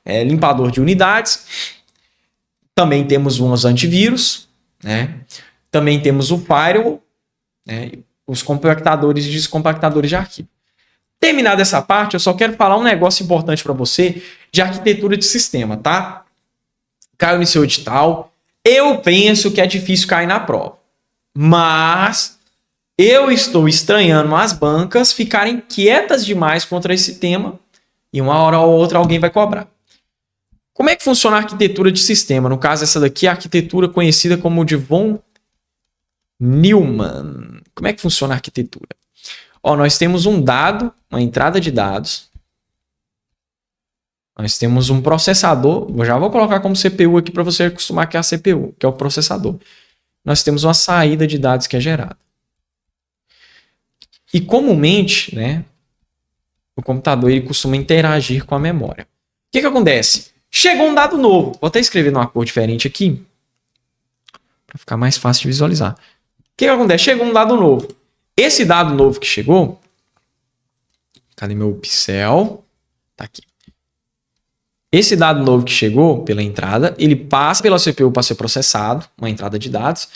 Limpador de unidades, também temos uns antivírus, né? Também temos o firewall, né? Os compactadores e descompactadores de arquivo. Terminada essa parte, eu só quero falar um negócio importante para você de arquitetura de sistema, tá? Caiu no seu edital. Eu penso que é difícil cair na prova. Mas eu estou estranhando as bancas ficarem quietas demais contra esse tema e uma hora ou outra alguém vai cobrar. Como é que funciona a arquitetura de sistema? No caso, essa daqui é a arquitetura conhecida como de von Neumann. Como é que funciona a arquitetura? Nós temos um dado, uma entrada de dados. Nós temos um processador. Eu já vou colocar como CPU aqui para você acostumar que é a CPU, que é o processador. Nós temos uma saída de dados que é gerada. E comumente, né, o computador ele costuma interagir com a memória. O que acontece? Chegou um dado novo. Vou até escrever numa cor diferente aqui, para ficar mais fácil de visualizar. O que acontece? Chegou um dado novo. Esse dado novo que chegou, cadê meu pincel? Tá aqui. Esse dado novo que chegou pela entrada, ele passa pela CPU para ser processado, uma entrada de dados.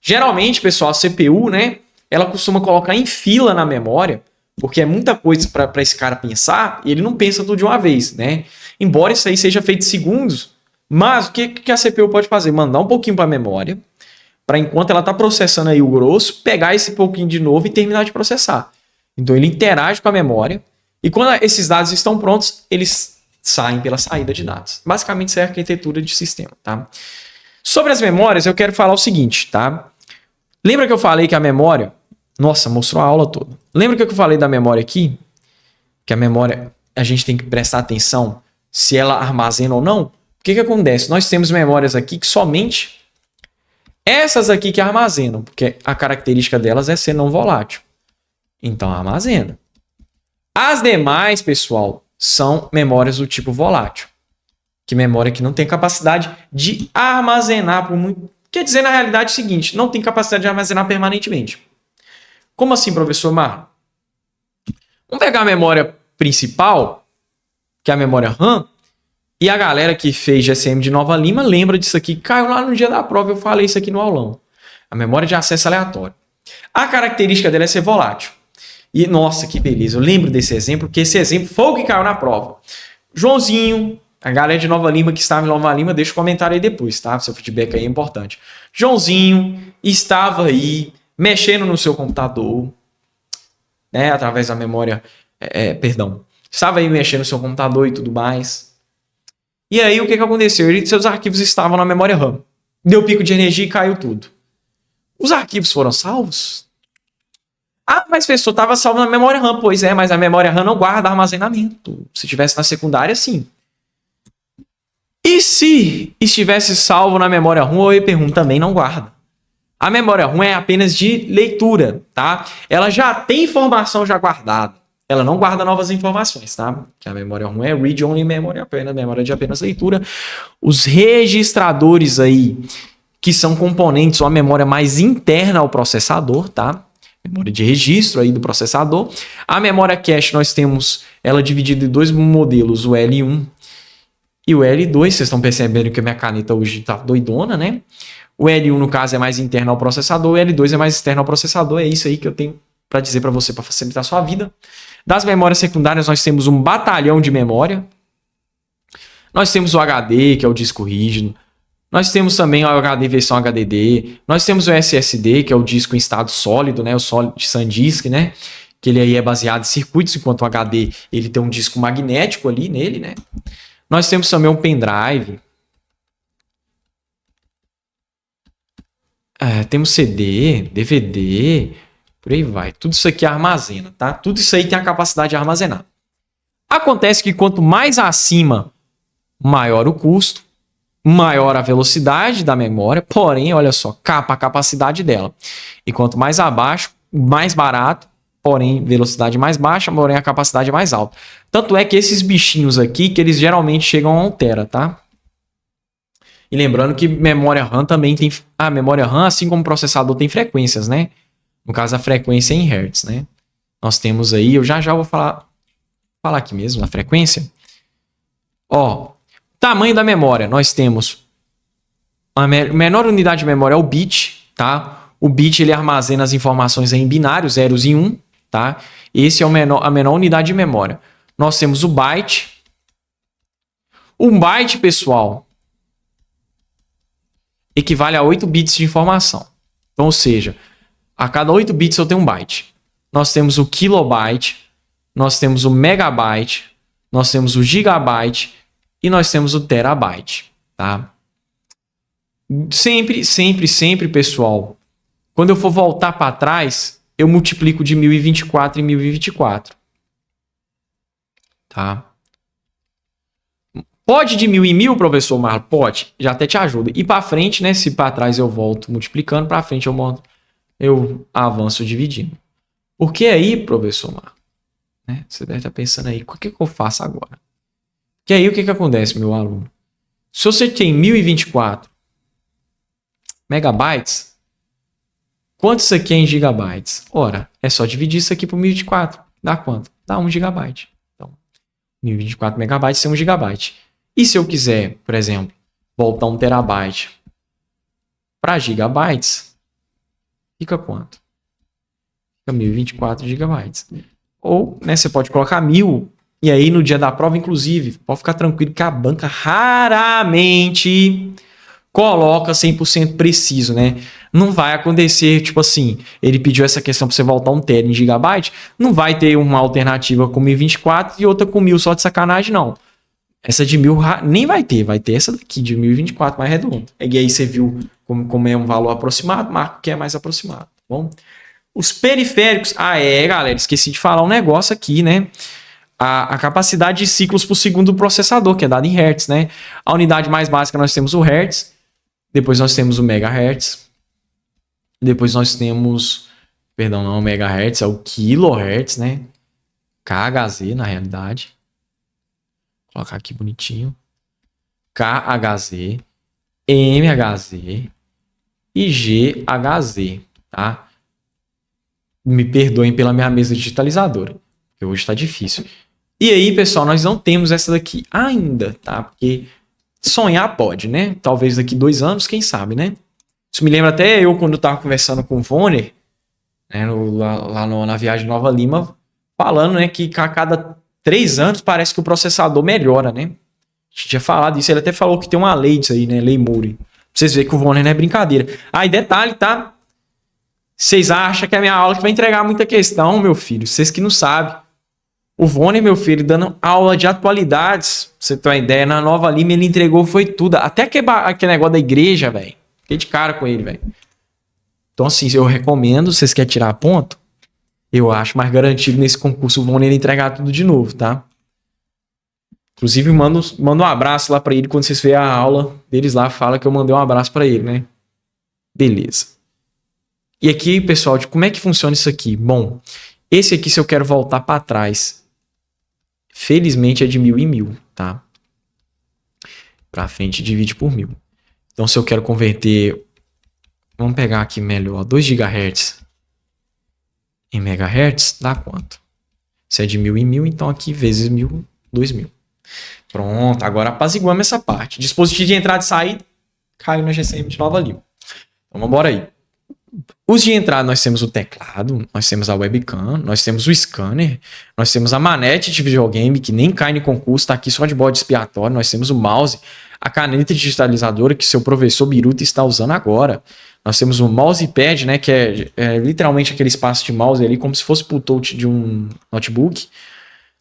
Geralmente, pessoal, a CPU, né, ela costuma colocar em fila na memória, porque é muita coisa para esse cara pensar, e ele não pensa tudo de uma vez, né? Embora isso aí seja feito em segundos, mas o que a CPU pode fazer? Mandar um pouquinho para a memória, para enquanto ela está processando aí o grosso, pegar esse pouquinho de novo e terminar de processar. Então ele interage com a memória e quando esses dados estão prontos, eles saem pela saída de dados. Basicamente isso é a arquitetura de sistema, tá? Sobre as memórias, eu quero falar o seguinte, tá? Lembra que eu falei que a memória... Nossa, mostrou a aula toda. Lembra que eu falei da memória aqui? Que a memória, a gente tem que prestar atenção se ela armazena ou não? O que acontece? Nós temos memórias aqui que somente... Essas aqui que armazenam, porque a característica delas é ser não volátil. Então, armazena. As demais, pessoal, são memórias do tipo volátil. Que memória que não tem capacidade de armazenar por muito... Quer dizer, na realidade, é o seguinte, não tem capacidade de armazenar permanentemente. Como assim, professor Mar? Vamos pegar a memória principal, que é a memória RAM, e a galera que fez GCM de Nova Lima lembra disso aqui, caiu lá no dia da prova, eu falei isso aqui no aulão. A memória de acesso aleatório. A característica dela é ser volátil. E, nossa, que beleza, eu lembro desse exemplo, porque esse exemplo foi o que caiu na prova. Joãozinho, a galera de Nova Lima que estava em Nova Lima, deixa um comentário aí depois, tá? Seu feedback aí é importante. Joãozinho estava aí mexendo no seu computador, né? Através da memória, perdão. Estava aí mexendo no seu computador e tudo mais. E aí o que aconteceu? Seus arquivos estavam na memória RAM. Deu pico de energia e caiu tudo. Os arquivos foram salvos? Ah, mas pessoal, estava salvo na memória RAM. Pois é, mas a memória RAM não guarda armazenamento. Se tivesse na secundária, sim. E se estivesse salvo na memória RAM, eu pergunto, também não guarda. A memória RAM é apenas de leitura, tá? Ela já tem informação já guardada. Ela não guarda novas informações, tá? A memória RAM é read-only memory, apenas memória de apenas leitura. Os registradores aí, que são componentes ou a memória mais interna ao processador, tá? Memória de registro aí do processador. A memória cache nós temos ela dividida em dois modelos, o L1 e o L2. Vocês estão percebendo que a minha caneta hoje tá doidona, né? O L1, no caso, é mais interno ao processador, o L2 é mais externo ao processador. É isso aí que eu tenho para dizer para você, para facilitar a sua vida. Das memórias secundárias, nós temos um batalhão de memória. Nós temos o HD, que é o disco rígido. Nós temos também o HD versão HDD. Nós temos o SSD, que é o disco em estado sólido, né? O Solid SanDisk, né? Que ele aí é baseado em circuitos, enquanto o HD ele tem um disco magnético ali nele, né? Nós temos também um pendrive. Temos CD, DVD, por aí vai. Tudo isso aqui armazena, tá? Tudo isso aí tem a capacidade de armazenar. Acontece que quanto mais acima, maior o custo, maior a velocidade da memória, porém, olha só, a capacidade dela. E quanto mais abaixo, mais barato, porém, velocidade mais baixa, porém a capacidade é mais alta. Tanto é que esses bichinhos aqui, que eles geralmente chegam a 1 tera, tá? E lembrando que memória RAM também tem... A memória RAM, assim como o processador, tem frequências, né? No caso, a frequência é em Hertz, né? Nós temos aí... Eu já vou falar aqui mesmo, a frequência. Ó, tamanho da memória. Nós temos... A menor unidade de memória é o bit, tá? O bit, ele armazena as informações em binário, zeros e 1, tá? Esse é a menor unidade de memória. Nós temos o byte. Um byte, pessoal... equivale a 8 bits de informação. Então, ou seja, a cada 8 bits eu tenho um byte. Nós temos o kilobyte, nós temos o megabyte, nós temos o gigabyte e nós temos o terabyte, tá? Sempre, pessoal, quando eu for voltar para trás, eu multiplico de 1024 em 1024. Tá? Pode de 1000 em 1000, professor Marlon? Pode, já até te ajuda. E para frente, né? Se para trás eu volto multiplicando, para frente eu avanço dividindo. Porque aí, professor Marlon, né? Você deve estar pensando aí, o que eu faço agora? Que aí o que acontece, meu aluno? Se você tem 1024 megabytes, quanto isso aqui é em gigabytes? Ora, é só dividir isso aqui por 1024. Dá quanto? Dá 1 gigabyte. Então, 1024 megabytes é 1 gigabyte. E se eu quiser, por exemplo, voltar 1 terabyte para gigabytes, fica quanto? Fica 1024 gigabytes. Ou, né, você pode colocar 1000, e aí no dia da prova, inclusive, pode ficar tranquilo que a banca raramente coloca 100% preciso, né? Não vai acontecer, tipo assim, ele pediu essa questão para você voltar 1 tera em gigabyte, não vai ter uma alternativa com 1024 e outra com 1000 só de sacanagem, não. Essa de 1000 nem vai ter essa daqui de 1024 mais redonda. E aí você viu como é um valor aproximado, marca que é mais aproximado, tá bom? Os periféricos, galera, esqueci de falar um negócio aqui, né? A capacidade de ciclos por segundo do processador, que é dada em Hertz, né? A unidade mais básica nós temos o Hertz, depois nós temos o Megahertz, depois nós temos, perdão, não é o Megahertz, é o Kilohertz, né? KHZ na realidade. Vou colocar aqui bonitinho. KHZ, MHZ e GHZ, tá? Me perdoem pela minha mesa digitalizadora, porque hoje tá difícil. E aí, pessoal, nós não temos essa daqui ainda, tá? Porque sonhar pode, né? Talvez daqui 2 anos, quem sabe, né? Isso me lembra até eu quando eu tava conversando com o Vonner, né, na viagem de Nova Lima, falando, né, que a cada 3 anos parece que o processador melhora, né? A gente tinha falado isso, ele até falou que tem uma lei disso aí, né? Lei Moore. Pra vocês verem que o Vonner não é brincadeira. Ah, e detalhe, tá? Vocês acham que é a minha aula que vai entregar muita questão, meu filho? Vocês que não sabem. O Vonner, meu filho, dando aula de atualidades, pra você ter uma ideia, na Nova Lima ele entregou, foi tudo. Até aquele negócio da igreja, velho. Fiquei de cara com ele, velho. Então, assim, eu recomendo, vocês querem tirar ponto, eu acho mais garantido nesse concurso o Vonner entregar tudo de novo, tá? Inclusive, manda um abraço lá pra ele quando vocês verem a aula deles lá, fala que eu mandei um abraço pra ele, né? Beleza. E aqui, pessoal, de como é que funciona isso aqui? Bom, esse aqui, se eu quero voltar pra trás, felizmente é de 1000 em 1000, tá? Pra frente divide por 1000. Então, se eu quero converter, vamos pegar aqui melhor, 2 GHz em megahertz, dá quanto? Se é de 1000 em 1000, então aqui vezes 1000, 2000. Pronto, agora apaziguamos essa parte. Dispositivo de entrada e saída caiu na GCM de Nova Lima. Então, vamos embora aí. Os de entrada, nós temos o teclado, nós temos a webcam, nós temos o scanner, nós temos a manete de videogame, que nem cai no concurso, tá aqui só de bode expiatório, nós temos o mouse, a caneta digitalizadora que seu professor Biruta está usando agora. Nós temos o mousepad, né, que é literalmente aquele espaço de mouse ali, como se fosse pro touch de um notebook.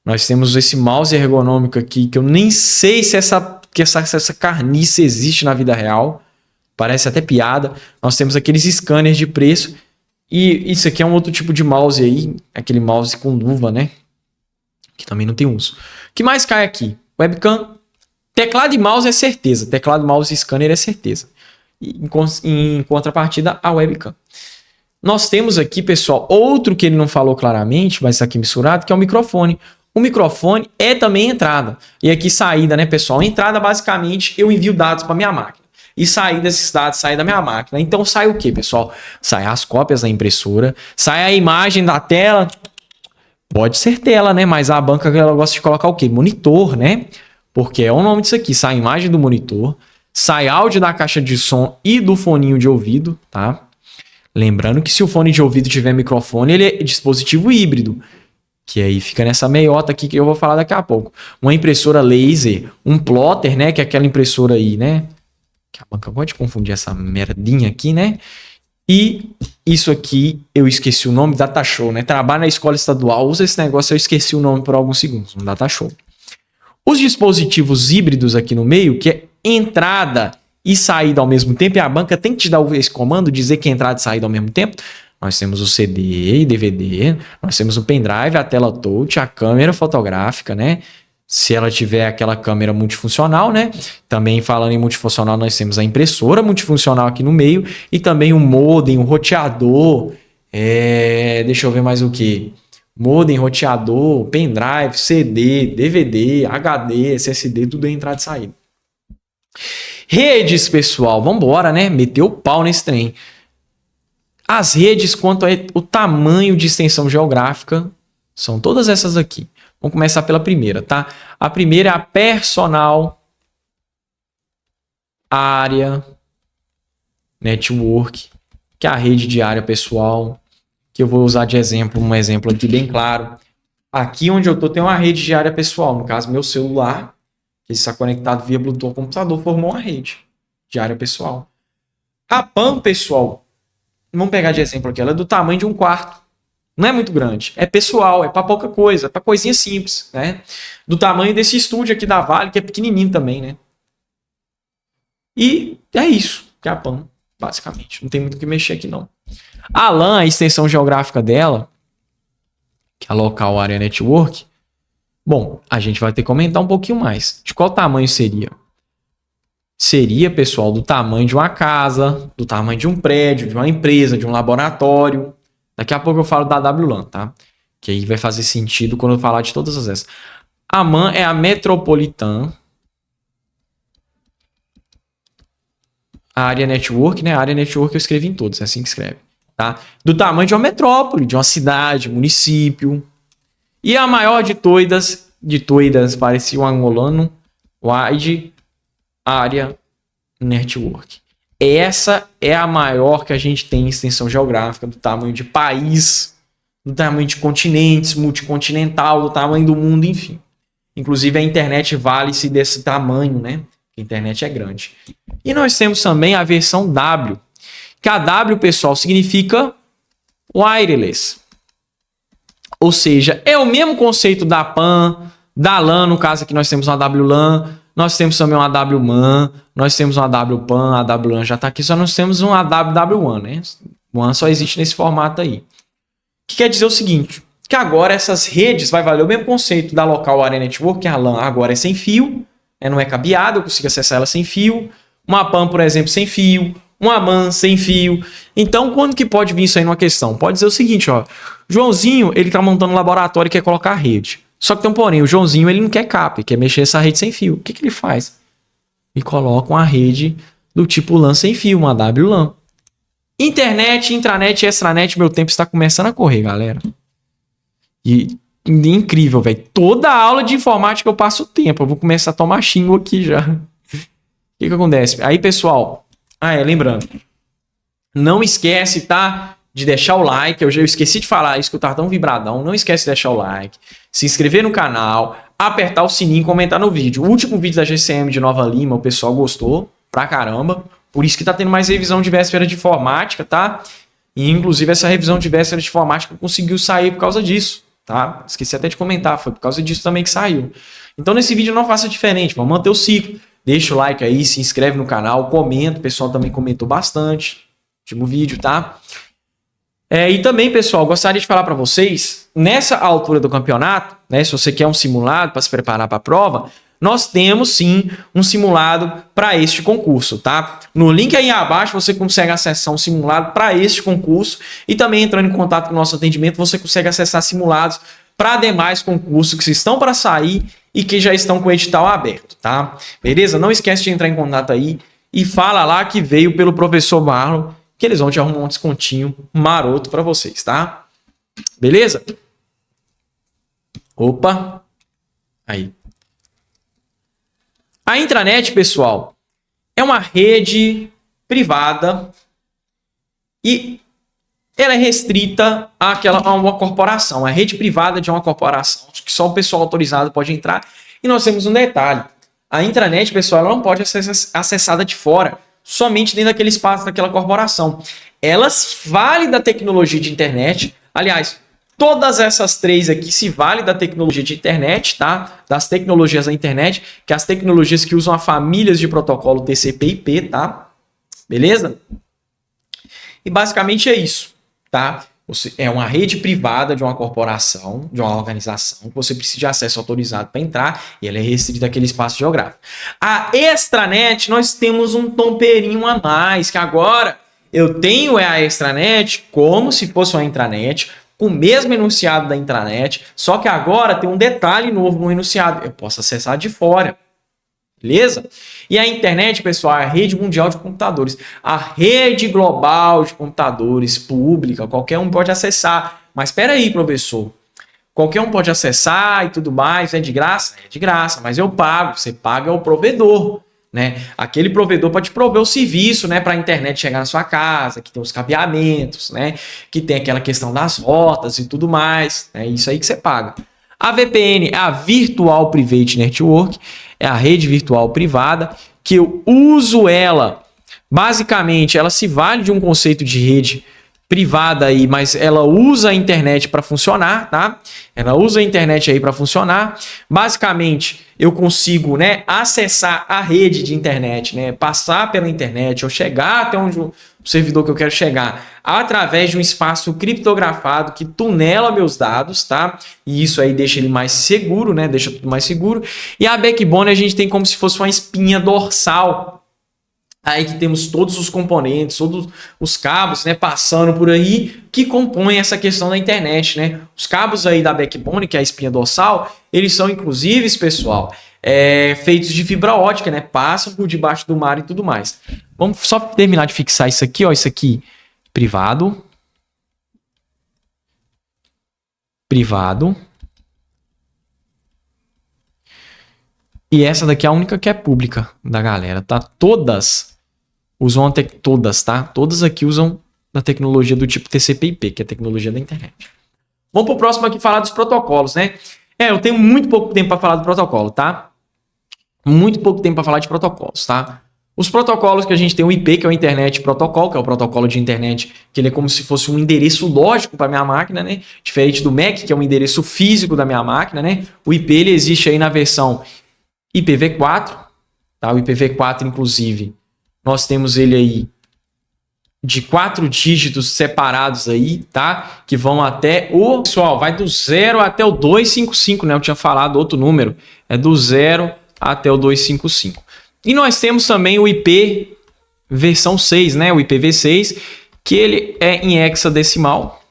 Nós temos esse mouse ergonômico aqui, que eu nem sei se essa carniça existe na vida real. Parece até piada. Nós temos aqueles scanners de preço. E isso aqui é um outro tipo de mouse aí. Aquele mouse com luva, né? Que também não tem uso. O que mais cai aqui? Webcam. Teclado e mouse é certeza. Teclado, mouse e scanner é certeza. E, em contrapartida, a webcam. Nós temos aqui, pessoal, outro que ele não falou claramente, mas está aqui misturado, que é o microfone. O microfone é também entrada. E aqui saída, né, pessoal? Entrada, basicamente, eu envio dados para minha máquina. E sair desses dados, sair da minha máquina. Então sai o que, pessoal? Sai as cópias da impressora, sai a imagem da tela. Pode ser tela, né? Mas a banca ela gosta de colocar o quê? Monitor, né? Porque é o nome disso aqui. Sai a imagem do monitor, sai áudio da caixa de som e do foninho de ouvido, tá? Lembrando que se o fone de ouvido tiver microfone, ele é dispositivo híbrido. Que aí fica nessa meiota aqui que eu vou falar daqui a pouco. Uma impressora laser, um plotter, né? Que é aquela impressora aí, né? Que a banca pode confundir essa merdinha aqui, né? E isso aqui, eu esqueci o nome, Data Show, né? Trabalho na escola estadual, usa esse negócio, eu esqueci o nome por alguns segundos, um Data Show. Os dispositivos híbridos aqui no meio, que é entrada e saída ao mesmo tempo, e a banca tem que te dar esse comando, dizer que é entrada e saída ao mesmo tempo. Nós temos o CD e DVD, nós temos o pendrive, a tela touch, a câmera fotográfica, né? Se ela tiver aquela câmera multifuncional, né? Também falando em multifuncional, nós temos a impressora multifuncional aqui no meio e também o modem, o roteador. Deixa eu ver mais o que. Modem, roteador, pendrive, CD, DVD, HD, SSD, tudo é entrada e saída. Redes, pessoal, vambora, né? Meteu o pau nesse trem. As redes, quanto ao tamanho de extensão geográfica, são todas essas aqui. Vamos começar pela primeira, tá? A primeira é a Personal Area Network, que é a rede de área pessoal, que eu vou usar de exemplo, um exemplo aqui bem claro. Aqui onde eu tô tem uma rede de área pessoal, no caso meu celular, que está conectado via Bluetooth ao computador, formou uma rede de área pessoal. A PAN, pessoal, vamos pegar de exemplo aqui, ela é do tamanho de um quarto. Não é muito grande, é pessoal, é para pouca coisa, é para coisinha simples, né? Do tamanho desse estúdio aqui da Vale, que é pequenininho também, né? E é isso, que é a PAN, basicamente. Não tem muito o que mexer aqui, não. A LAN, a extensão geográfica dela, que é a Local Area Network, bom, a gente vai ter que comentar um pouquinho mais. De qual tamanho seria? Seria, pessoal, do tamanho de uma casa, do tamanho de um prédio, de uma empresa, de um laboratório. Daqui a pouco eu falo da WLAN, tá? Que aí vai fazer sentido quando eu falar de todas essas. A MAN é a Metropolitan Area Network, né? A Area Network eu escrevi em todos, é assim que escreve, tá? Do tamanho de uma metrópole, de uma cidade, município. E a maior de todas, parecia um angolano, Wide Area Network. Essa é a maior que a gente tem em extensão geográfica, do tamanho de país do tamanho de continentes, multicontinental, do tamanho do mundo, enfim. Inclusive a internet vale-se desse tamanho, né? A internet é grande. E nós temos também a versão W, que a W, pessoal, significa wireless. Ou seja, é o mesmo conceito da PAN, da LAN, no caso aqui nós temos uma WLAN, nós temos também uma WMAN, nós temos uma WPAN, a WLAN já está aqui, só nós temos uma WW1, né? WAN só existe nesse formato aí. Que quer dizer o seguinte, que agora essas redes vai valer o mesmo conceito da Local Area Network, que a LAN agora é sem fio, né? Não é cabeado, eu consigo acessar ela sem fio. Uma PAN, por exemplo, sem fio. Uma MAN sem fio. Então, quando que pode vir isso aí numa questão? Pode dizer o seguinte, ó. Joãozinho, ele tá montando um laboratório e quer colocar a rede. Só que tem um porém, o Joãozinho, ele não quer CAP, quer mexer essa rede sem fio. O que que ele faz? Ele coloca uma rede do tipo LAN sem fio, uma WLAN. Internet, intranet e extranet, meu tempo está começando a correr, galera. E incrível, velho. Toda aula de informática eu passo tempo. Eu vou começar a tomar xingo aqui já. O que acontece? Aí, pessoal... lembrando, não esquece, tá? De deixar o like. Eu esqueci de falar isso, que eu tava tão vibradão. Não esquece de deixar o like, se inscrever no canal, apertar o sininho e comentar no vídeo. O último vídeo da GCM de Nova Lima, o pessoal gostou pra caramba. Por isso que tá tendo mais revisão de véspera de informática, tá? E inclusive essa revisão de véspera de informática conseguiu sair por causa disso, tá? Esqueci até de comentar, foi por causa disso também que saiu. Então nesse vídeo não faça diferente, vamos manter o ciclo. Deixa o like aí, se inscreve no canal, comenta. O pessoal também comentou bastante no último vídeo, tá? E também, pessoal, gostaria de falar para vocês, nessa altura do campeonato, né, se você quer um simulado para se preparar para a prova, nós temos sim um simulado para este concurso, tá? No link aí abaixo você consegue acessar um simulado para este concurso e também entrando em contato com o nosso atendimento você consegue acessar simulados para demais concursos que estão para sair e que já estão com o edital aberto, tá? Beleza? Não esquece de entrar em contato aí e fala lá que veio pelo professor Marlon, que eles vão te arrumar um descontinho maroto para vocês, tá? Beleza? Opa! Aí. A intranet, pessoal, é uma rede privada e ela é restrita a uma corporação. A rede privada de uma corporação, que só o pessoal autorizado pode entrar. E nós temos um detalhe. A intranet, pessoal, ela não pode ser acessada de fora, somente dentro daquele espaço daquela corporação. Ela se vale da tecnologia de internet. Aliás, todas essas três aqui se vale da tecnologia de internet, tá? Das tecnologias da internet, que é as tecnologias que usam a famílias de protocolo TCP/IP, tá? Beleza? E basicamente é isso, tá? É uma rede privada de uma corporação, de uma organização, que você precisa de acesso autorizado para entrar e ela é restrita àquele espaço geográfico. A extranet, nós temos um tomperinho a mais, que agora eu tenho a extranet como se fosse uma intranet, com o mesmo enunciado da intranet, só que agora tem um detalhe novo no enunciado, eu posso acessar de fora. Beleza? E a internet, pessoal, é a rede mundial de computadores. A rede global de computadores pública, qualquer um pode acessar. Mas espera aí, professor. Qualquer um pode acessar e tudo mais, é de graça? É de graça, mas eu pago. Você paga o provedor, né? Aquele provedor pode prover o serviço, né, para a internet chegar na sua casa, que tem os cabeamentos, né, que tem aquela questão das rotas e tudo mais. É isso aí que você paga. A VPN é a Virtual Private Network, é a rede virtual privada, que eu uso ela, basicamente, ela se vale de um conceito de rede privada aí, mas ela usa a internet para funcionar, tá? Ela usa a internet aí para funcionar. Basicamente, eu consigo, né, acessar a rede de internet, né, passar pela internet, ou chegar até onde o servidor que eu quero chegar, através de um espaço criptografado que tunela meus dados, tá? E isso aí deixa ele mais seguro, né? Deixa tudo mais seguro. E a backbone a gente tem como se fosse uma espinha dorsal. Aí que temos todos os componentes, todos os cabos, né, passando por aí, que compõem essa questão da internet, né? Os cabos aí da backbone, que é a espinha dorsal, eles são inclusive, pessoal, feitos de fibra ótica, né? Passam por debaixo do mar e tudo mais. Vamos só terminar de fixar isso aqui, ó. Isso aqui, privado. Privado. E essa daqui é a única que é pública da galera, tá? Todas usam todas, tá? Todas aqui usam da tecnologia do tipo TCP/IP, que é a tecnologia da internet. Vamos pro próximo aqui falar dos protocolos, né? Eu tenho muito pouco tempo para falar do protocolo, tá? Muito pouco tempo para falar de protocolos, tá? Os protocolos que a gente tem o IP, que é o Internet Protocol, que é o protocolo de internet, que ele é como se fosse um endereço lógico para minha máquina, né? Diferente do MAC, que é um endereço físico da minha máquina, né? O IP ele existe aí na versão IPv4, tá? O IPv4, inclusive, nós temos ele aí de 4 dígitos separados aí, tá? Que vão até o... Pessoal, vai do 0 até o 255, né? Eu tinha falado outro número. É do 0 até o 255. E nós temos também o IP versão 6, né? O IPv6, que ele é em hexadecimal.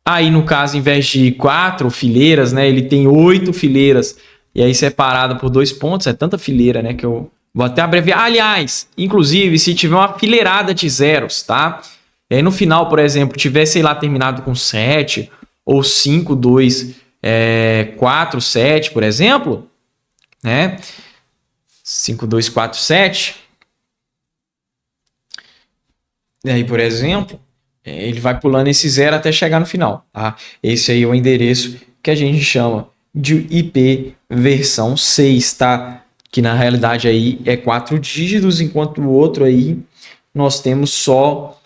Aí, no caso, em vez de 4 fileiras, né? Ele tem 8 fileiras. E aí, separado por 2 pontos. É tanta fileira, né? Que eu vou até abreviar. Aliás, inclusive, se tiver uma fileirada de zeros, tá? E aí, no final, por exemplo, tiver, sei lá, terminado com 7 ou 5, 2, 4, 7, por exemplo, né? 5, 2, 4, 7. E aí, por exemplo, ele vai pulando esse 0 até chegar no final, tá? Esse aí é o endereço que a gente chama de IP versão 6, tá? Que na realidade aí é 4 dígitos, enquanto o outro aí nós temos só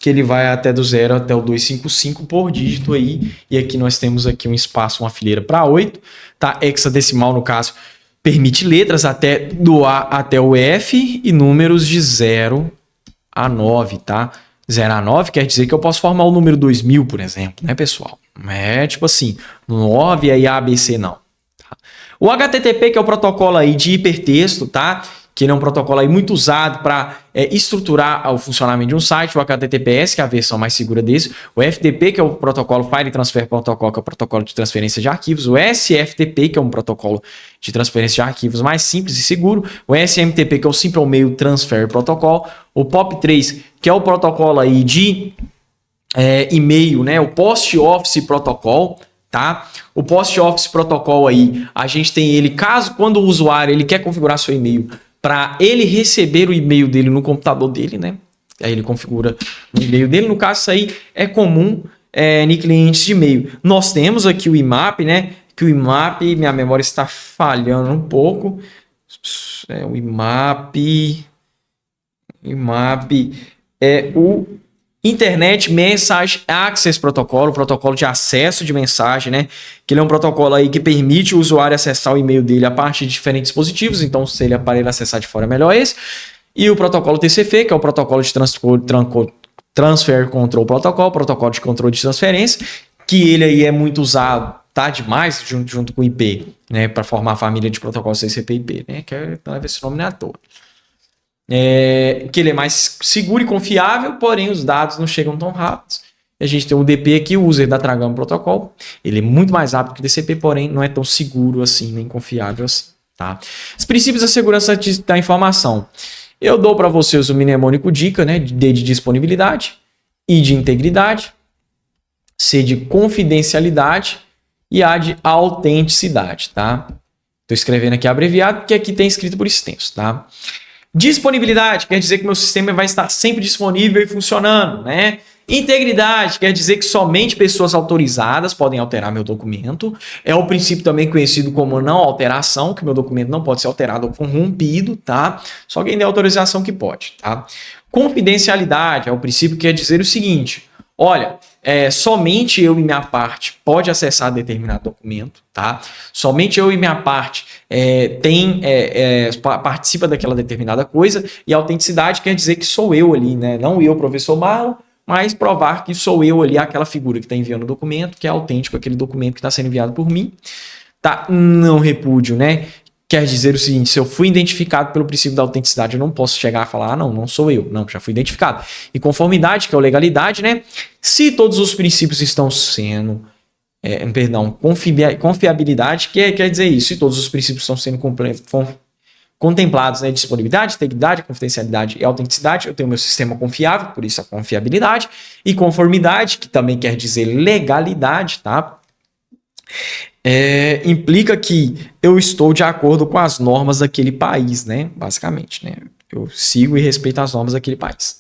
que ele vai até do 0 até o 255 por dígito aí. E aqui nós temos aqui um espaço, uma fileira para 8, tá? Hexadecimal, no caso, permite letras até do A até o F e números de 0 a 9, tá? 0 a 9 quer dizer que eu posso formar o número 2000, por exemplo, né, pessoal? É tipo assim, 9 aí A, B, C, não. Tá? O HTTP, que é o protocolo aí de hipertexto, tá? Que ele é um protocolo aí muito usado para estruturar o funcionamento de um site. O HTTPS, que é a versão mais segura desse. O FTP, que é o protocolo File Transfer Protocol, que é o protocolo de transferência de arquivos. O SFTP, que é um protocolo de transferência de arquivos mais simples e seguro. O SMTP, que é o Simple Mail Transfer Protocol. O POP3, que é o protocolo aí de e-mail, né? O Post Office Protocol, tá? O Post Office Protocol aí, a gente tem ele, caso quando o usuário ele quer configurar seu e-mail para ele receber o e-mail dele no computador dele, né? Aí ele configura o e-mail dele. No caso, isso aí é comum em clientes de e-mail. Nós temos aqui o IMAP, né? Que o IMAP, minha memória está falhando um pouco. O IMAP é o Internet Message Access Protocol, protocolo de acesso de mensagem, né? Que ele é um protocolo aí que permite o usuário acessar o e-mail dele a partir de diferentes dispositivos. Então, se ele aparelho acessar de fora, é melhor esse. E o protocolo TCP, que é o protocolo de Transfer Control Protocol, protocolo de controle de transferência, que ele aí é muito usado, tá? Demais junto com o IP, né? Para formar a família de protocolos TCP/IP, né? Que leva esse nome à toa. Que ele é mais seguro e confiável, porém os dados não chegam tão rápidos. A gente tem o UDP aqui, o User Data Gram Protocol. Ele é muito mais rápido que o TCP, porém não é tão seguro assim, nem confiável assim. Tá? Os princípios da segurança da informação. Eu dou para vocês o mnemônico dica, né? D de disponibilidade, I de integridade, C de confidencialidade e A de autenticidade. Tá? Estou escrevendo aqui abreviado, porque aqui tem escrito por extenso. Tá? Disponibilidade quer dizer que meu sistema vai estar sempre disponível e funcionando, né? Integridade quer dizer que somente pessoas autorizadas podem alterar meu documento. É o princípio também conhecido como não alteração, que meu documento não pode ser alterado ou corrompido, tá? Só quem der autorização que pode, tá? Confidencialidade é o princípio que quer dizer o seguinte: olha, somente eu e minha parte pode acessar determinado documento, tá? Somente eu e minha parte participa daquela determinada coisa, e autenticidade quer dizer que sou eu ali, né? Não eu, professor Marlon, mas provar que sou eu ali, aquela figura que está enviando o documento, que é autêntico aquele documento que está sendo enviado por mim, tá? Não repúdio, né? Quer dizer o seguinte: se eu fui identificado pelo princípio da autenticidade, eu não posso chegar a falar, não sou eu. Não, já fui identificado. E conformidade, que é a legalidade, né? Se todos os princípios estão sendo... confiabilidade, que quer dizer isso. Se todos os princípios estão sendo contemplados, né? Disponibilidade, integridade, confidencialidade e autenticidade, eu tenho meu sistema confiável, por isso a confiabilidade. E conformidade, que também quer dizer legalidade, tá? Implica que eu estou de acordo com as normas daquele país, né? Basicamente, né? Eu sigo e respeito as normas daquele país.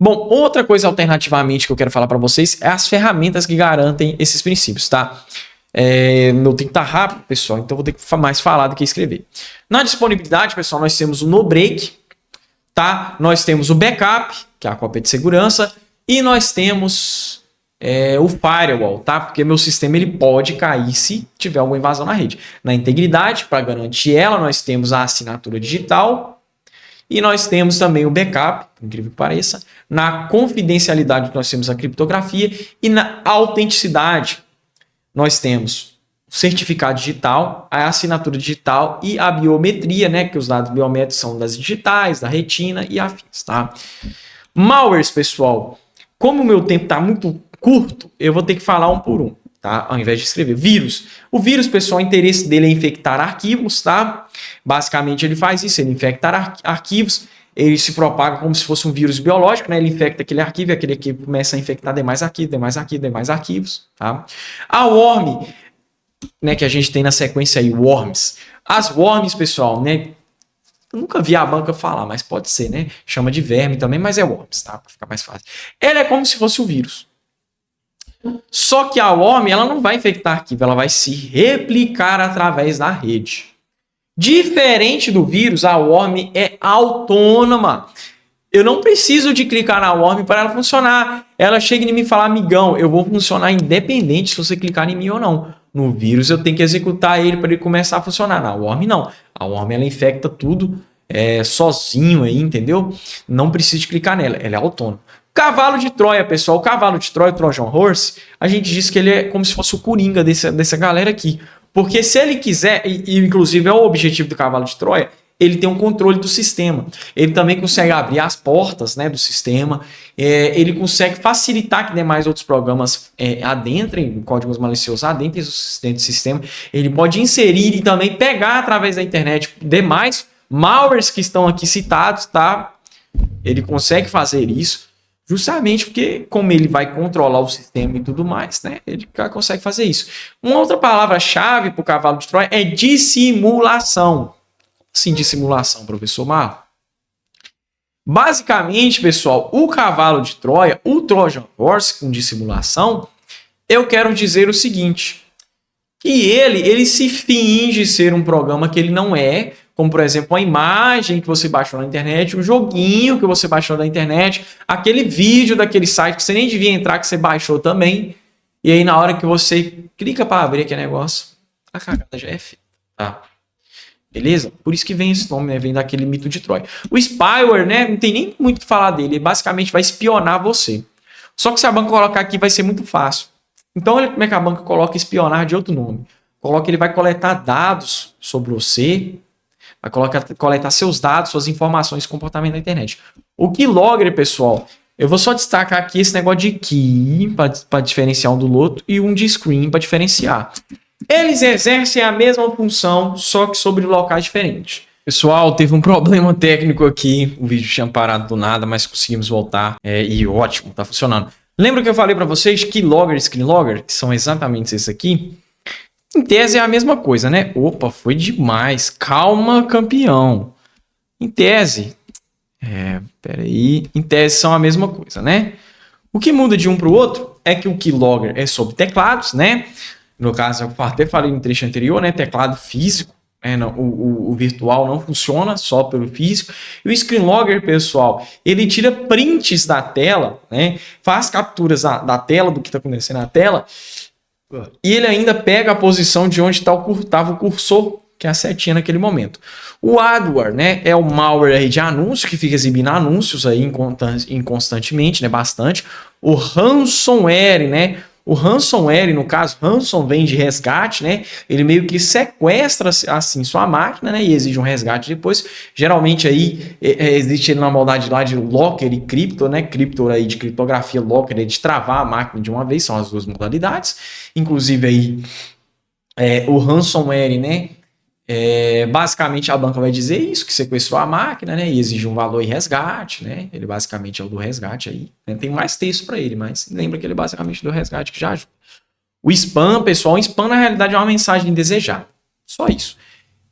Bom, outra coisa alternativamente que eu quero falar para vocês é as ferramentas que garantem esses princípios, tá? Meu tempo tá rápido, pessoal, então vou ter que mais falar do que escrever. Na disponibilidade, pessoal, nós temos o no-break, tá? Nós temos o backup, que é a cópia de segurança, e nós temos o firewall, tá? Porque meu sistema ele pode cair se tiver alguma invasão na rede. Na integridade, para garantir ela, nós temos a assinatura digital e nós temos também o backup, por incrível que pareça. Na confidencialidade, nós temos a criptografia e na autenticidade, nós temos o certificado digital, a assinatura digital e a biometria, né? Que os dados biométricos são das digitais, da retina e afins, tá? Malwares, pessoal. Como o meu tempo está muito curto, eu vou ter que falar um por um, tá? Ao invés de escrever. Vírus. O vírus, pessoal, o interesse dele é infectar arquivos, tá? Basicamente, ele faz isso, ele infecta arquivos, ele se propaga como se fosse um vírus biológico, né? Ele infecta aquele arquivo e aquele arquivo começa a infectar demais arquivos, tá? A worm, né, que a gente tem na sequência aí, worms. As worms, pessoal, né? Eu nunca vi a banca falar, mas pode ser, né? Chama de verme também, mas é worms, tá? Para ficar mais fácil. Ela é como se fosse o vírus. Só que a worm, ela não vai infectar arquivo, ela vai se replicar através da rede. Diferente do vírus, a worm é autônoma. Eu não preciso de clicar na worm para ela funcionar. Ela chega em mim e fala, amigão, eu vou funcionar independente se você clicar em mim ou não. No vírus eu tenho que executar ele para ele começar a funcionar. Na worm não. A worm ela infecta tudo sozinho aí, entendeu? Não precisa de clicar nela, ela é autônoma. Cavalo de Troia, pessoal. O cavalo de Troia, o Trojan Horse, a gente diz que ele é como se fosse o coringa dessa galera aqui. Porque se ele quiser, e inclusive é o objetivo do cavalo de Troia, ele tem um controle do sistema. Ele também consegue abrir as portas, né, do sistema. Ele consegue facilitar que demais outros programas adentrem, códigos maliciosos adentrem dentro do sistema. Ele pode inserir e também pegar através da internet demais malwares que estão aqui citados, tá? Ele consegue fazer isso. Justamente porque, como ele vai controlar o sistema e tudo mais, né? Ele consegue fazer isso. Uma outra palavra-chave para o cavalo de Troia é dissimulação. Sim, dissimulação, professor Marlon. Basicamente, pessoal, o cavalo de Troia, o Trojan Horse com dissimulação, eu quero dizer o seguinte, que ele se finge ser um programa que ele não é, como, por exemplo, uma imagem que você baixou na internet, um joguinho que você baixou na internet, aquele vídeo daquele site que você nem devia entrar, que você baixou também, e aí na hora que você clica para abrir aquele negócio, a cagada já é feita, tá? Beleza? Por isso que vem esse nome, né? Vem daquele mito de Troia. O spyware, né? Não tem nem muito o que falar dele, ele basicamente vai espionar você. Só que se a banca colocar aqui vai ser muito fácil. Então, olha como é que a banca coloca espionar de outro nome. Coloca, ele vai coletar dados sobre você, vai coletar seus dados, suas informações de comportamento na internet. O keylogger, pessoal, eu vou só destacar aqui esse negócio de key para diferenciar um do outro e um de screen para diferenciar. Eles exercem a mesma função, só que sobre locais diferentes. Pessoal, teve um problema técnico aqui, o vídeo tinha parado do nada, mas conseguimos voltar e ótimo, tá funcionando. Lembra que eu falei para vocês keylogger e screenlogger, que são exatamente esses aqui? Em tese é a mesma coisa, né? Opa, foi demais. Calma, campeão. Em tese, peraí. Em tese são a mesma coisa, né? O que muda de um para o outro é que o keylogger é sobre teclados, né? No caso, eu até falei no trecho anterior, né? Teclado físico. O virtual não funciona só pelo físico. E o screenlogger, pessoal, ele tira prints da tela, né? Faz capturas da tela, do que está acontecendo na tela. E ele ainda pega a posição de onde estava o cursor, que é a setinha naquele momento. O adware, né, é o malware aí de anúncio, que fica exibindo anúncios aí inconstantemente, né, bastante. O ransomware, né, o ransomware, no caso, ransom vem de resgate, né, ele meio que sequestra, assim, sua máquina, né, e exige um resgate depois. Geralmente aí existe ele na modalidade lá de locker e crypto, né, crypto aí de criptografia, locker é de travar a máquina de uma vez, são as duas modalidades. Inclusive aí o ransomware, né, basicamente a banca vai dizer isso, que sequestrou a máquina, né, e exige um valor em resgate, né, ele basicamente é o do resgate aí, né? Tem mais texto para ele, mas lembra que ele basicamente do resgate que já ajuda. O spam, pessoal, o spam na realidade é uma mensagem indesejada, só isso.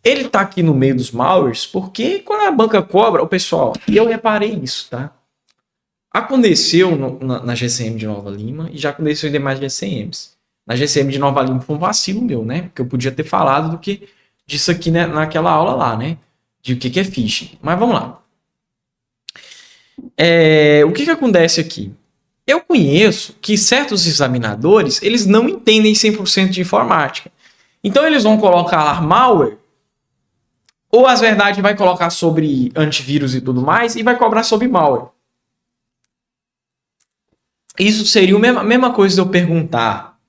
Ele tá aqui no meio dos malwares porque quando a banca cobra, o pessoal, e eu reparei isso, tá? Aconteceu na GCM de Nova Lima e já aconteceu em demais GCMs. Na GCM de Nova Lima foi um vacilo meu, né? Porque eu podia ter falado disso aqui, né, naquela aula lá, né? De o que é phishing. Mas vamos lá. O que acontece aqui? Eu conheço que certos examinadores, eles não entendem 100% de informática. Então eles vão colocar lá malware, ou às verdade vai colocar sobre antivírus e tudo mais, e vai cobrar sobre malware. Isso seria a mesma coisa de eu perguntar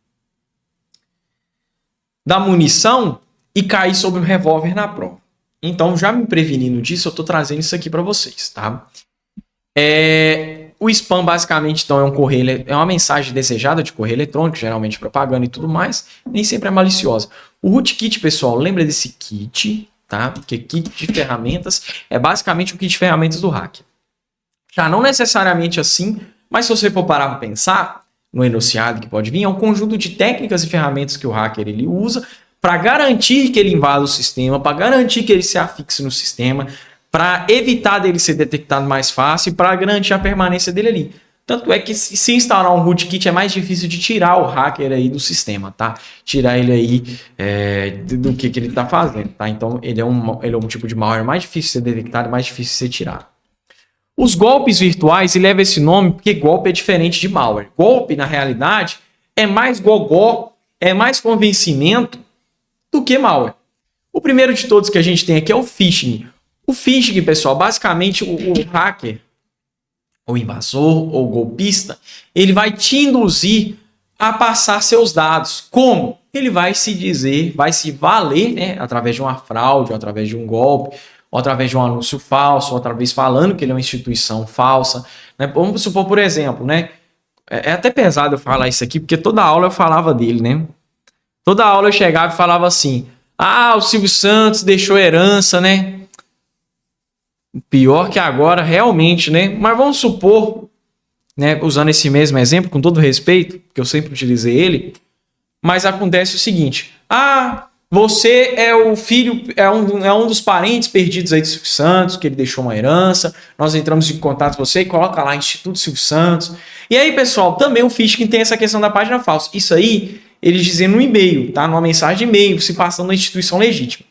da munição e cair sobre o revólver na prova. Então, já me prevenindo disso, eu estou trazendo isso aqui para vocês, tá? O spam, basicamente, então, é uma mensagem desejada de correio eletrônico, geralmente propaganda e tudo mais, nem sempre é maliciosa. O rootkit, pessoal, lembra desse kit, tá? Porque kit de ferramentas é basicamente o kit de ferramentas do hacker. Já não necessariamente assim, mas se você for parar para pensar no enunciado que pode vir, é um conjunto de técnicas e ferramentas que o hacker ele usa para garantir que ele invada o sistema, para garantir que ele se afixe no sistema, para evitar dele ser detectado mais fácil e para garantir a permanência dele ali. Tanto é que se instalar um rootkit é mais difícil de tirar o hacker aí do sistema, tá? Tirar ele aí do que ele está fazendo, tá? Então ele é um tipo de malware mais difícil de ser detectado, mais difícil de ser tirado. Os golpes virtuais, ele leva esse nome porque golpe é diferente de malware. Golpe, na realidade, é mais gogó, é mais convencimento do que malware. O primeiro de todos que a gente tem aqui é o phishing. O phishing, pessoal, basicamente o hacker, ou invasor, ou golpista, ele vai te induzir a passar seus dados. Como? Ele vai se valer, né, através de uma fraude, ou através de um golpe, ou através de um anúncio falso, ou através falando que ele é uma instituição falsa. Né? Vamos supor, por exemplo, né? É até pesado eu falar isso aqui, porque toda aula eu falava dele, né? Toda aula eu chegava e falava assim, o Silvio Santos deixou herança, né? Pior que agora, realmente, né? Mas vamos supor, né, usando esse mesmo exemplo, com todo respeito, porque eu sempre utilizei ele, mas acontece o seguinte, você é o filho, é um dos parentes perdidos aí do Silvio Santos, que ele deixou uma herança, nós entramos em contato com você e coloca lá Instituto Silvio Santos. E aí, pessoal, também o phishing tem essa questão da página falsa. Isso aí, eles dizem no e-mail, tá? Numa mensagem de e-mail, se passando na instituição legítima.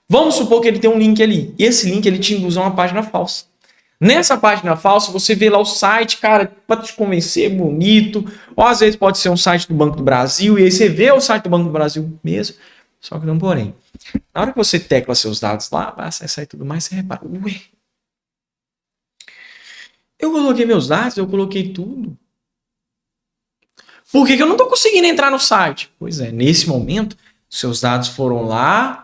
Vamos supor que ele tem um link ali, e esse link ele te induz a uma página falsa. Nessa página falsa, você vê lá o site, cara, para te convencer, bonito, ou às vezes pode ser um site do Banco do Brasil, e aí você vê o site do Banco do Brasil mesmo, só que não porém. Na hora que você tecla seus dados lá, vai acessar e tudo mais, você repara, eu coloquei meus dados, eu coloquei tudo. Por que eu não estou conseguindo entrar no site? Pois é, nesse momento, seus dados foram lá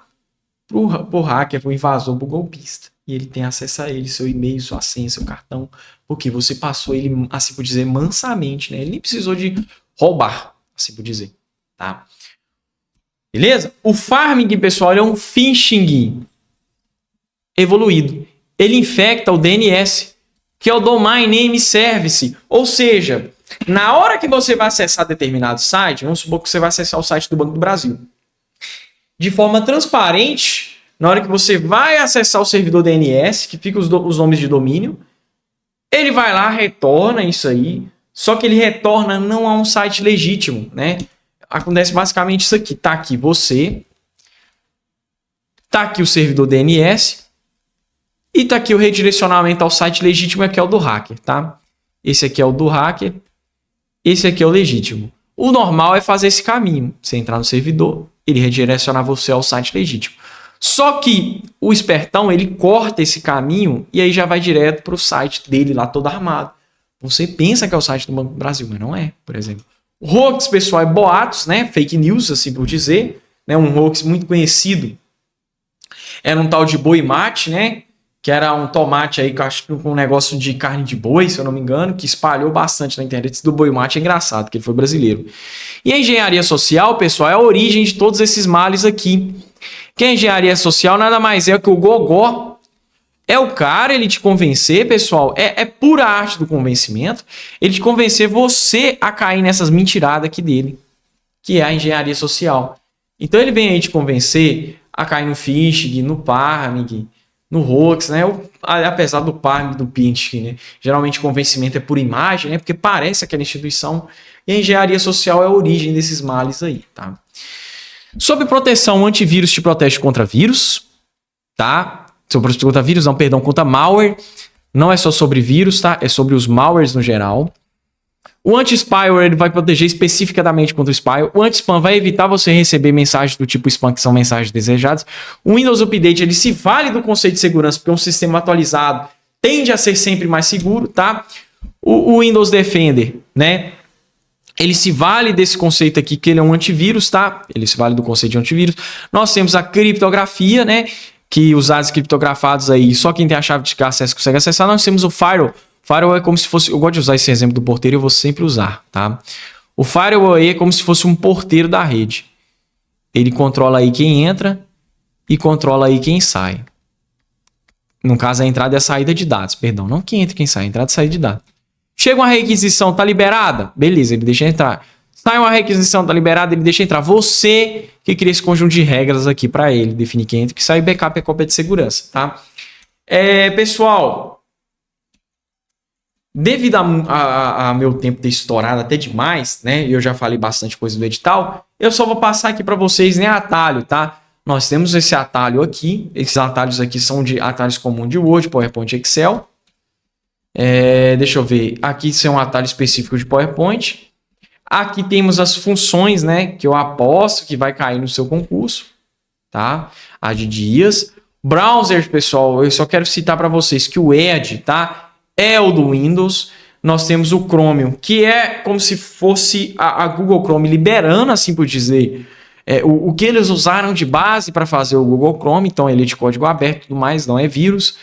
pro hacker, pro invasor, pro golpista. E ele tem acesso a ele, seu e-mail, sua senha, seu cartão, porque você passou ele, assim por dizer, mansamente, né? Ele nem precisou de roubar, assim por dizer, tá? Beleza? O farming, pessoal, ele é um phishing evoluído. Ele infecta o DNS, que é o Domain Name Service. Ou seja, na hora que você vai acessar determinado site, vamos supor que você vai acessar o site do Banco do Brasil. De forma transparente, na hora que você vai acessar o servidor DNS, que fica os nomes de domínio, ele vai lá, retorna isso aí, só que ele retorna não a um site legítimo, né? Acontece basicamente isso aqui. Tá aqui você, tá aqui o servidor DNS e tá aqui o redirecionamento ao site legítimo, que é o do hacker, tá? Esse aqui é o do hacker, esse aqui é o legítimo. O normal é fazer esse caminho. Você entrar no servidor, ele redirecionar você ao site legítimo. Só que o espertão, ele corta esse caminho e aí já vai direto para o site dele lá todo armado. Você pensa que é o site do Banco do Brasil, mas não é, por exemplo. Hoax, pessoal, é boatos, né? Fake news, assim por dizer. Né? Um hoax muito conhecido era um tal de boi mate, né? Que era um tomate aí, que eu acho que com um negócio de carne de boi, se eu não me engano, que espalhou bastante na internet. Esse do boi mate é engraçado, porque ele foi brasileiro. E a engenharia social, pessoal, é a origem de todos esses males aqui. Que a engenharia social nada mais é que o gogó. É o cara, ele te convencer, pessoal, é pura arte do convencimento, ele te convencer você a cair nessas mentiradas aqui dele, que é a engenharia social. Então ele vem aí te convencer a cair no phishing, no parming, no Hoax, né? Apesar do PARM e do Pint, né? Geralmente convencimento é por imagem, né? Porque parece aquela instituição. E a engenharia social é a origem desses males aí, tá? Sobre proteção, o antivírus te protege contra vírus, tá? Sobre contra vírus, não, perdão, contra malware. Não é só sobre vírus, tá? É sobre os malwares no geral. O anti-spyware ele vai proteger especificadamente contra o spyware. O anti-spam vai evitar você receber mensagens do tipo spam, que são mensagens desejadas. O Windows Update ele se vale do conceito de segurança, porque um sistema atualizado tende a ser sempre mais seguro, tá? O Windows Defender, né? Ele se vale desse conceito aqui, que ele é um antivírus, tá? Ele se vale do conceito de antivírus. Nós temos a criptografia, né? Que os dados criptografados aí, só quem tem a chave de acesso consegue acessar. Nós temos o firewall. Firewall é como se fosse... Eu gosto de usar esse exemplo do porteiro e eu vou sempre usar, tá? O firewall aí é como se fosse um porteiro da rede. Ele controla aí quem entra e controla aí quem sai. No caso, a entrada e a saída de dados. Perdão, não quem entra e quem sai, a entrada e saída de dados. Chega uma requisição, tá liberada? Beleza, ele deixa entrar. Sai uma requisição, tá liberada, ele deixa entrar. Você que cria esse conjunto de regras aqui para ele, definir quem entra e quem sai. Backup é cópia de segurança, tá? Pessoal, devido a meu tempo ter estourado até demais, né? Eu já falei bastante coisa do edital. Eu só vou passar aqui para vocês, né? Atalho, tá? Nós temos esse atalho aqui. Esses atalhos aqui são de atalhos comuns de Word, PowerPoint, Excel. Deixa eu ver. Aqui são um atalho específico de PowerPoint. Aqui temos as funções, né? Que eu aposto que vai cair no seu concurso, tá? A de dias. Browser, pessoal, eu só quero citar para vocês que o Edge, tá? É o do Windows. Nós temos o Chromium, que é como se fosse a Google Chrome liberando, assim por dizer, o que eles usaram de base para fazer o Google Chrome. Então, ele é de código aberto e tudo mais, não é vírus.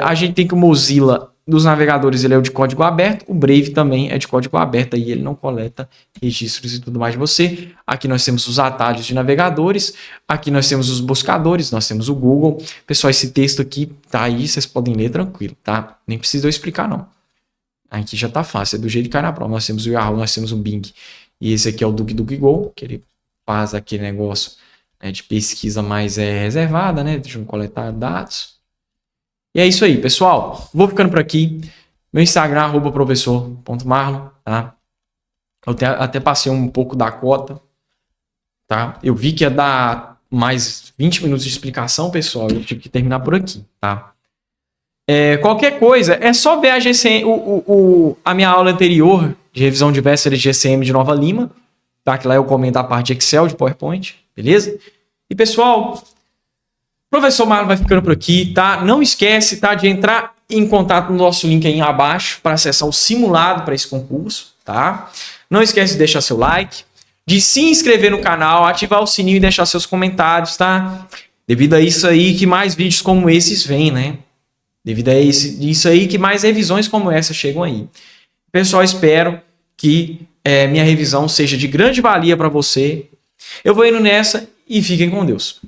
A gente tem que o Mozilla dos navegadores ele é de código aberto, o Brave também é de código aberto, aí ele não coleta registros e tudo mais de você. Aqui nós temos os atalhos de navegadores, aqui nós temos os buscadores, nós temos o Google. Pessoal, esse texto aqui tá aí, vocês podem ler tranquilo, tá? Nem precisa eu explicar não. Aqui já tá fácil, é do jeito que cai na prova. Nós temos o Yahoo, nós temos o Bing, e esse aqui é o DuckDuckGo, que ele faz aquele negócio, né, de pesquisa mais reservada, né? Deixa eu coletar dados. E é isso aí, pessoal. Vou ficando por aqui. Meu Instagram, @professor.marlon, tá? Eu até passei um pouco da cota, tá? Eu vi que ia dar mais 20 minutos de explicação, pessoal. Eu tive que terminar por aqui, tá? Qualquer coisa, é só ver a GCM, a minha aula anterior de revisão de véspera de GCM de Nova Lima, tá? Que lá eu comento a parte de Excel, de PowerPoint, beleza? E, pessoal... Professor Marlon vai ficando por aqui, tá? Não esquece, tá, de entrar em contato no nosso link aí abaixo para acessar o simulado para esse concurso, tá? Não esquece de deixar seu like, de se inscrever no canal, ativar o sininho e deixar seus comentários, tá? Devido a isso aí que mais vídeos como esses vêm, né? Devido a isso aí que mais revisões como essa chegam aí. Pessoal, espero que minha revisão seja de grande valia para você. Eu vou indo nessa e fiquem com Deus.